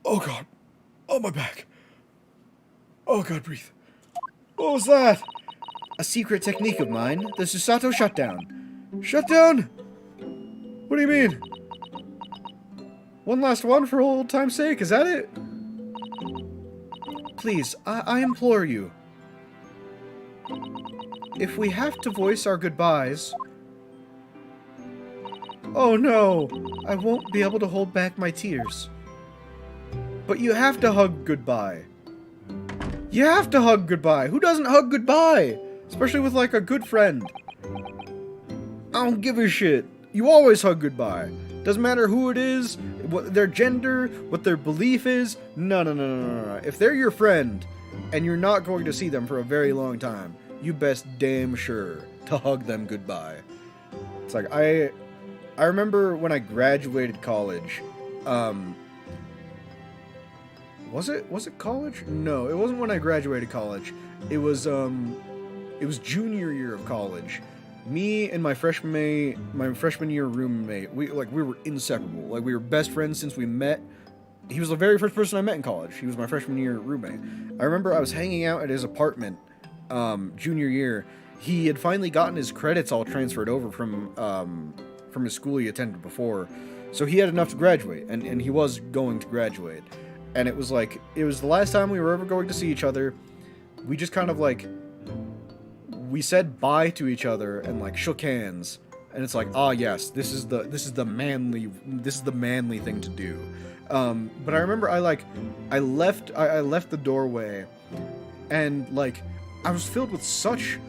Speaker 2: Oh god. Oh, my back. Oh god, breathe. What was that? A secret technique of mine, the Susato shutdown. Shutdown? What do you mean? One last one for old time's sake, is that it? Please, I implore you. If we have to voice our goodbyes... Oh no, I won't be able to hold back my tears. But you have to hug goodbye. You have to hug goodbye. Who doesn't hug goodbye? Especially with, like, a good friend. I don't give a shit. You always hug goodbye. Doesn't matter who it is, what their gender, what their belief is. No. If they're your friend, and you're not going to see them for a very long time, you best damn sure to hug them goodbye. It's like, I remember when I graduated college, was it college? No, it wasn't when I graduated college. It was junior year of college. Me and my freshman year roommate, we were inseparable. Like, we were best friends since we met. He was the very first person I met in college. He was my freshman year roommate. I remember I was hanging out at his apartment, junior year. He had finally gotten his credits all transferred over from his school he attended before. So he had enough to graduate, and he was going to graduate. And it was like, it was the last time we were ever going to see each other. We just kind of like, we said bye to each other and like shook hands, and it's like, ah, yes, this is the manly thing to do. But I remember I left the doorway, and like I was filled with such,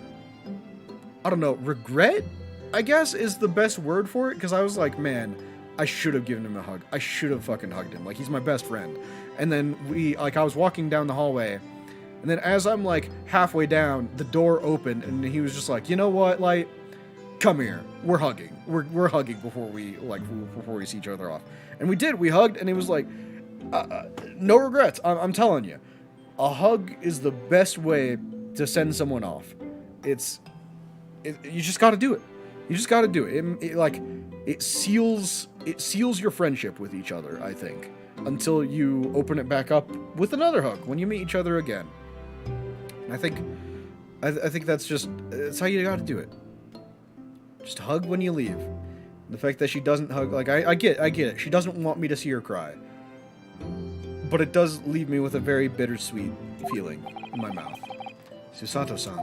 Speaker 2: I don't know, regret, I guess is the best word for it, because I was like, man, I should have given him a hug. I should have fucking hugged him. Like, he's my best friend. And then I was walking down the hallway,
Speaker 1: And then as I'm, like, halfway down, the door opened, and he was just like, you know what, Light? Come here. We're hugging. We're hugging before we see each other off. And we did. We hugged, and he was like, no regrets. I'm telling you. A hug is the best way to send someone off. You just gotta do it. You just gotta do it. It seals your friendship with each other, I think. Until you open it back up with another hug when you meet each other again. And I think that's how you gotta do it. Just hug when you leave. The fact that she doesn't hug, like, I get it. She doesn't want me to see her cry. But it does leave me with a very bittersweet feeling in my mouth. Susato-san.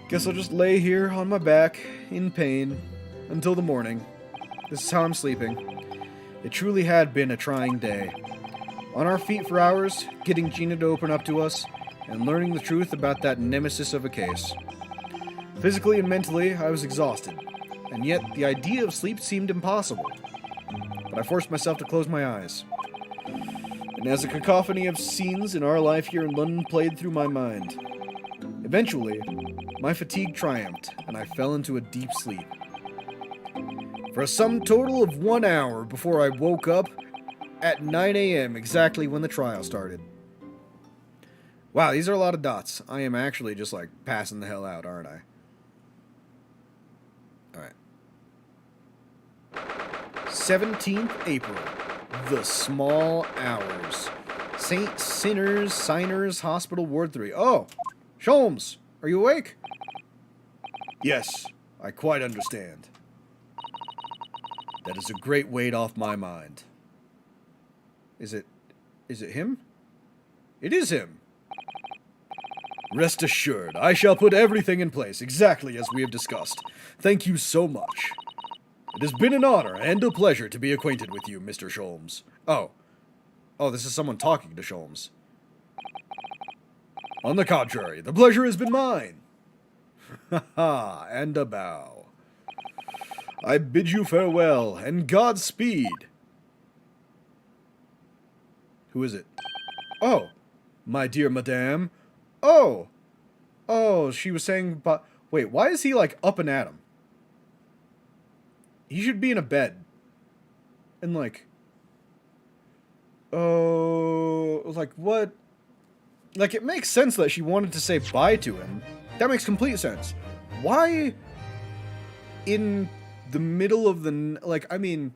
Speaker 1: Guess I'll just lay here on my back, in pain, until the morning. This is how I'm sleeping. It truly had been a trying day. On our feet for hours, getting Gina to open up to us, and learning the truth about that nemesis of a case. Physically and mentally, I was exhausted, and yet the idea of sleep seemed impossible. But I forced myself to close my eyes. And as a cacophony of scenes in our life here in London played through my mind, eventually, my fatigue triumphed, and I fell into a deep sleep. For a sum total of 1 hour before I woke up at 9 a.m. exactly when the trial started. Wow, these are a lot of dots. I am actually just, like, passing the hell out, aren't I? Alright. 17th April. The Small Hours. St. Sinners Hospital, Ward 3. Oh! Sholmes! Are you awake? Yes, I quite understand. That is a great weight off my mind. Is it him? It is him! Rest assured, I shall put everything in place exactly as we have discussed. Thank you so much. It has been an honor and a pleasure to be acquainted with you, Mr. Sholmes. Oh, this is someone talking to Sholmes. On the contrary, the pleasure has been mine. Ha ha, and a bow. I bid you farewell, and Godspeed. Who is it? Oh, my dear madame. Oh, she was saying, but wait, why is he, like, up and at him? He should be in a bed. And, like, like, what? Like, it makes sense that she wanted to say bye to him. That makes complete sense. Why in the middle of the, like, I mean,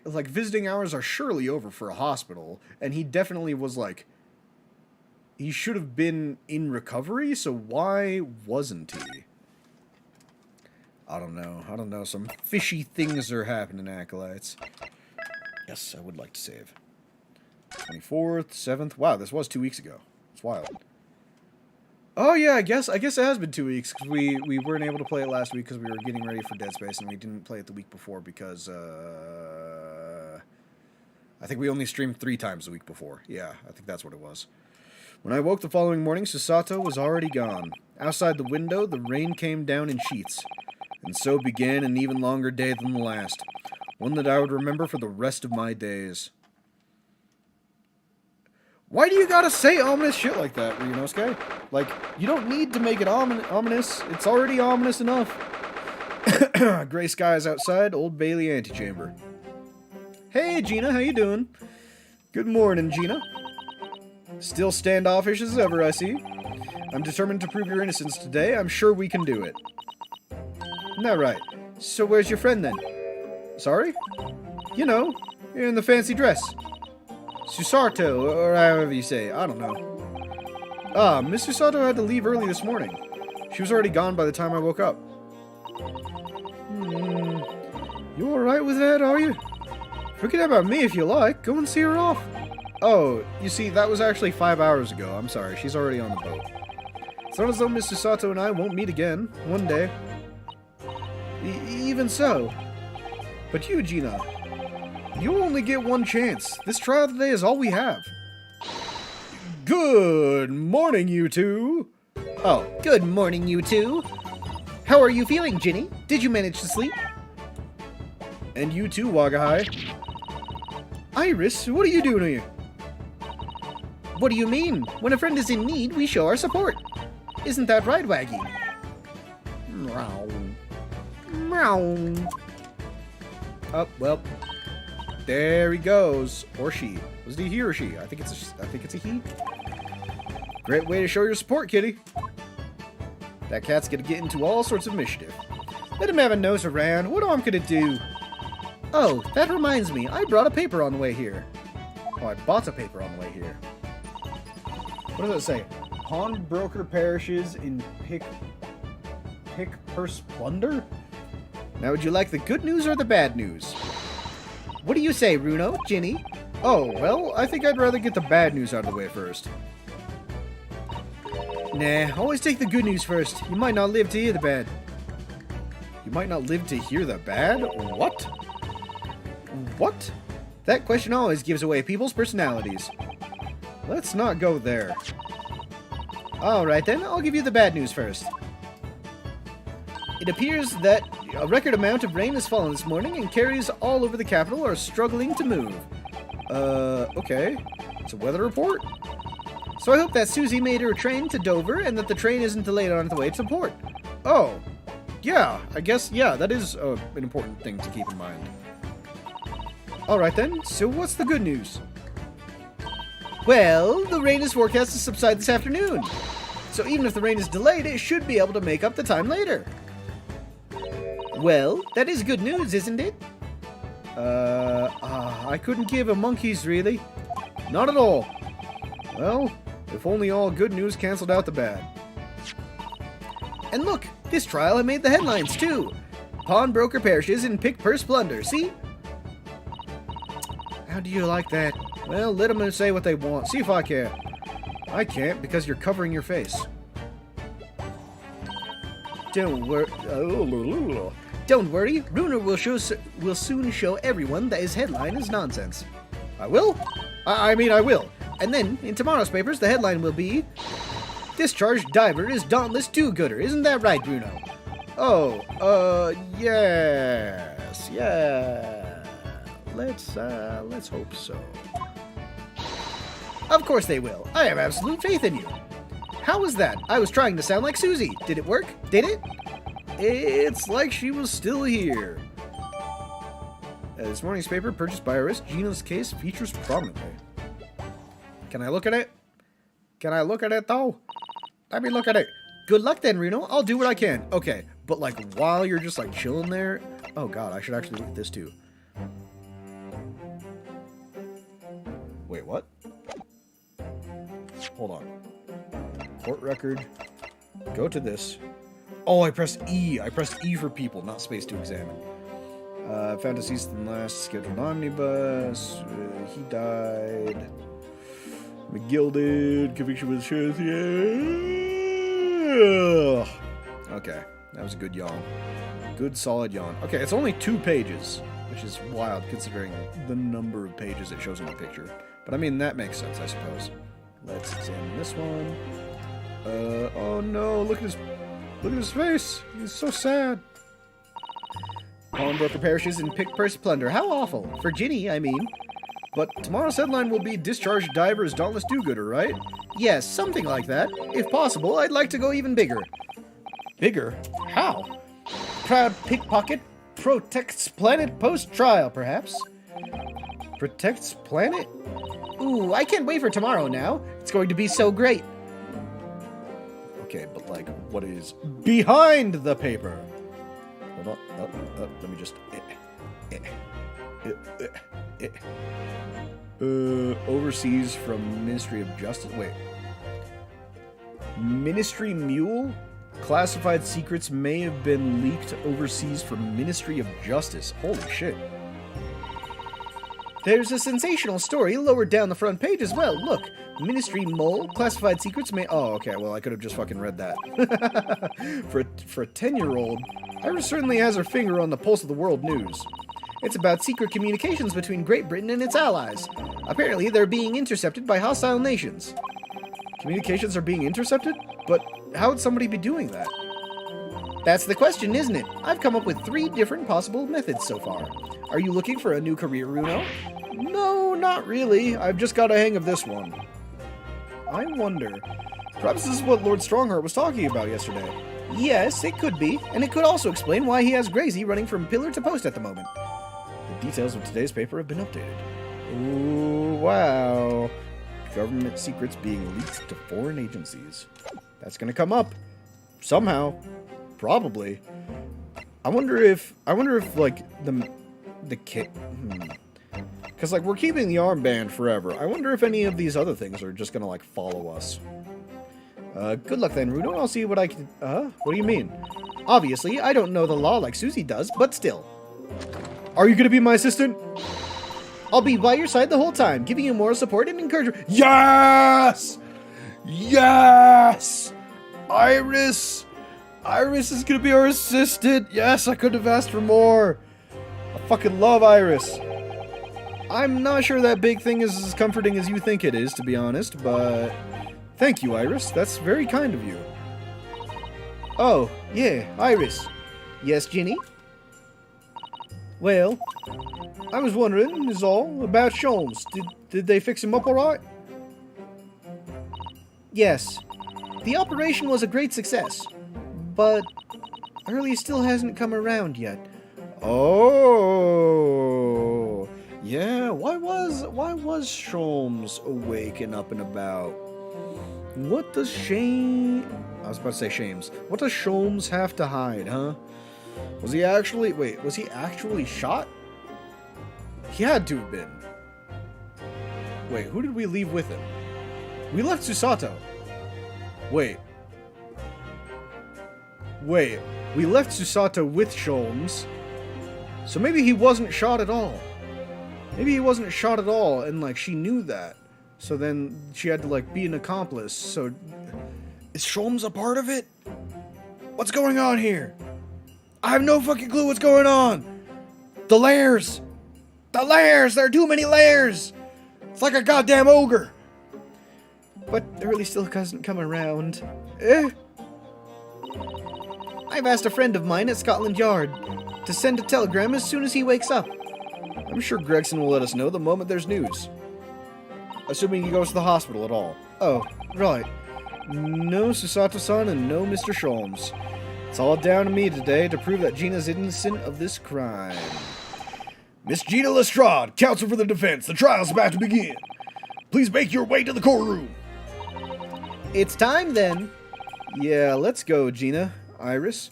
Speaker 1: like, visiting hours are surely over for a hospital, and he definitely was, like, he should have been in recovery, so why wasn't he? I don't know. Some fishy things are happening, Acolights. Yes, I would like to save. 24th, 7th. Wow, this was 2 weeks ago. It's wild. Oh yeah, I guess it has been 2 weeks, because we weren't able to play it last week because we were getting ready for Dead Space, and we didn't play it the week before because, I think we only streamed 3 times the week before. Yeah, I think that's what it was. When I woke the following morning, Susato was already gone. Outside the window, the rain came down in sheets. And so began an even longer day than the last. One that I would remember for the rest of my days. Why do you gotta say ominous shit like that, Riiiiight? Like, you don't need to make it ominous. It's already ominous enough. Gray skies outside, Old Bailey antechamber. Hey, Gina, how you doing? Good morning, Gina. Still standoffish as ever, I see. I'm determined to prove your innocence today. I'm sure we can do it. Isn't that right? So where's your friend, then? Sorry? You know, in the fancy dress. Susato, or however you say. I don't know. Miss Susato had to leave early this morning. She was already gone by the time I woke up. You alright with that, are you? Forget about me if you like. Go and see her off. Oh, you see, that was actually 5 hours ago. I'm sorry, she's already on the boat. It's not as though Miss Susato and I won't meet again, one day. Even so. But you, Gina, you only get one chance. This trial today is all we have. Good morning, you two. Oh, good morning, you two. How are you feeling, Ginny? Did you manage to sleep? And you too, Wagahai. Iris, what are you doing here? What do you mean? When a friend is in need, we show our support. Isn't that right, Waggy? Meow. Meow. Oh, well. There he goes. Or she. Was it a he or she? I think it's a he. Great way to show your support, kitty. That cat's gonna get into all sorts of mischief. Let him have a nose around. What am I gonna do? Oh, that reminds me. I brought a paper on the way here. Oh, I bought a paper on the way here. What does it say? Pawnbroker parishes in pick purse plunder? Now, would you like the good news or the bad news? What do you say, Runo? Ginny? Oh, well, I think I'd rather get the bad news out of the way first. Nah, always take the good news first. You might not live to hear the bad. You might not live to hear the bad? What? What? That question always gives away people's personalities. Let's not go there. Alright then, I'll give you the bad news first. It appears that a record amount of rain has fallen this morning and carriers all over the capital are struggling to move. Okay. It's a weather report. So I hope that Susie made her train to Dover and that the train isn't delayed on its way to port. Oh. Yeah, I guess, yeah, that is an important thing to keep in mind. Alright then, so what's the good news? Well, the rain is forecast to subside this afternoon. So even if the rain is delayed, it should be able to make up the time later. Well, that is good news, isn't it? I couldn't give a monkey's, really. Not at all. Well, if only all good news canceled out the bad. And look, this trial I made the headlines, too. Pawnbroker perishes in pick purse plunder, see? How do you like that? Well, let them say what they want. See if I care. I can't because you're covering your face. Don't worry. Don't worry. Runer will soon show everyone that his headline is nonsense. I will? I mean, I will. And then, in tomorrow's papers, the headline will be... Discharged diver is dauntless do-gooder. Isn't that right, Bruno? Oh, yes. Yeah. Let's hope so. Of course they will. I have absolute faith in you. How was that? I was trying to sound like Susie. Did it work? Did it? It's like she was still here. This morning's paper, purchased by Iris, Gina's case features prominently. Can I look at it? Can I look at it, though? Let me look at it. Good luck then, Reno. I'll do what I can. Okay, but like while you're just like chilling there... Oh god, I should actually look at this too. Wait, what? Hold on. Court record. Go to this. Oh, I pressed E. I pressed E for people, not space to examine. Found deceased in the last scheduled omnibus. He died. McGilded. Conviction with shares. Yeah. Okay, that was a good yawn. Good solid yawn. Okay, it's only 2 pages, which is wild considering the number of pages it shows in the picture. But I mean, that makes sense, I suppose. Let's examine this one. Oh no, look at his face. He's so sad. Pawnbroker perishes in pick purse plunder. How awful. For Ginny, I mean. But tomorrow's headline will be Discharged Diver's Dauntless Do-Gooder, right? Yes, something like that. If possible, I'd like to go even bigger. Bigger? How? Proud pickpocket protects planet post-trial, perhaps? Protects planet? Ooh, I can't wait for tomorrow now. It's going to be so great. Okay, but like, what is behind the paper? Hold on. Let me just... overseas from Ministry of Justice. Wait. Ministry Mule? Classified secrets may have been leaked overseas from Ministry of Justice. Holy shit. There's a sensational story lower down the front page as well. Look, Ministry Mole, classified secrets may... Oh, okay, well, I could have just fucking read that. For a 10-year-old, Iris certainly has her finger on the pulse of the world news. It's about secret communications between Great Britain and its allies. Apparently, they're being intercepted by hostile nations. Communications are being intercepted? But how would somebody be doing that? That's the question, isn't it? I've come up with 3 different possible methods so far. Are you looking for a new career, Runo? No, not really. I've just got a hang of this one.
Speaker 2: I wonder. Perhaps this is what Lord Strongheart was talking about yesterday.
Speaker 1: Yes, it could be, and it could also explain why he has Gracie running from pillar to post at the moment.
Speaker 2: The details of today's paper have been updated. Ooh, wow. Government secrets being leaked to foreign agencies. That's gonna come up. Somehow. Probably. I wonder if like the kit. Because like we're keeping the armband forever. I wonder if any of these other things are just gonna like follow us. Good luck then, Runo. I'll see what I can. What do you mean?
Speaker 1: Obviously, I don't know the law like Susie does, but still.
Speaker 2: Are you gonna be my assistant?
Speaker 1: I'll be by your side the whole time, giving you moral support and encouragement.
Speaker 2: Yes! Yes! Iris! Iris is gonna be our assistant! Yes, I couldn't have asked for more! I fucking love Iris! I'm not sure that big thing is as comforting as you think it is, to be honest, but... Thank you, Iris. That's very kind of you.
Speaker 1: Oh, yeah, Iris. Yes, Ginny?
Speaker 2: Well, I was wondering, is all, about Sholmes. Did they fix him up alright?
Speaker 1: Yes. The operation was a great success, but Early still hasn't come around yet.
Speaker 2: Oh, yeah. Why was Sholmes awake and up and about? What does I was about to say Shames. What does Sholmes have to hide, huh? Was he actually shot? He had to have been. Wait, who did we leave with him? We left Susato. Wait, we left Susato with Sholmes. So maybe he wasn't shot at all. Maybe he wasn't shot at all, and like she knew that. So then she had to like be an accomplice. So is Sholmes a part of it? What's going on here? I have no fucking clue what's going on. The layers! The layers! There are too many layers! It's like a goddamn ogre!
Speaker 1: But Early still hasn't come around.
Speaker 2: Eh?
Speaker 1: I've asked a friend of mine at Scotland Yard to send a telegram as soon as he wakes up.
Speaker 2: I'm sure Gregson will let us know the moment there's news. Assuming he goes to the hospital at all.
Speaker 1: Oh, right.
Speaker 2: No Susato-san and no Mr. Sholmes. It's all down to me today to prove that Gina's innocent of this crime. Miss Gina Lestrade, counsel for the defense. The trial's about to begin. Please make your way to the courtroom.
Speaker 1: It's time then.
Speaker 2: Yeah, let's go, Gina. Iris.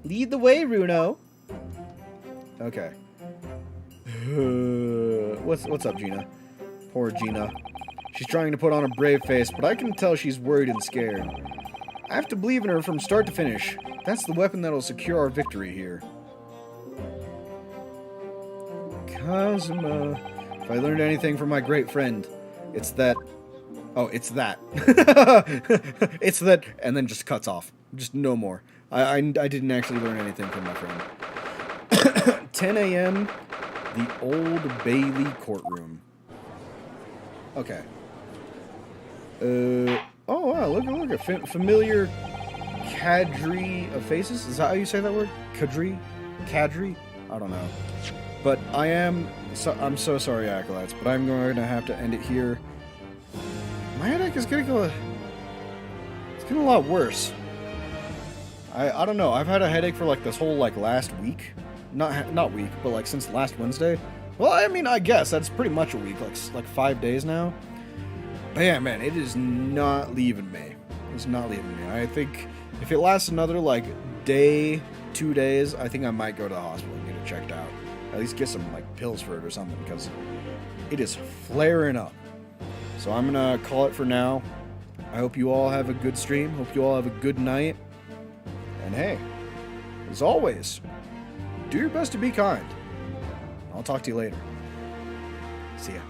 Speaker 1: Lead the way, Runo.
Speaker 2: Okay. What's up, Gina? Poor Gina. She's trying to put on a brave face, but I can tell she's worried and scared. I have to believe in her from start to finish. That's the weapon that'll secure our victory here. Kazuma. If I learned anything from my great friend, it's that... Oh, it's that. It's that... And then just cuts off. Just no more. I didn't actually learn anything from my friend. 10 a.m. The Old Bailey courtroom. Okay. Oh, wow. Look at familiar cadre of faces. Is that how you say that word? Cadre? Cadre? I don't know. But I'm so sorry, Acolights, but I'm going to have to end it here. My headache is getting it's getting a lot worse. I don't know. I've had a headache for like this whole like last week. Not week, but like since last Wednesday. Well, I mean, I guess that's pretty much a week, like 5 days now. But yeah, man, it is not leaving me. It's not leaving me. I think if it lasts another like day, 2 days, I think I might go to the hospital and get it checked out. At least get some like pills for it or something, because it is flaring up. So I'm gonna call it for now. I hope you all have a good stream. Hope you all have a good night. And hey, as always, do your best to be kind. I'll talk to you later. See ya.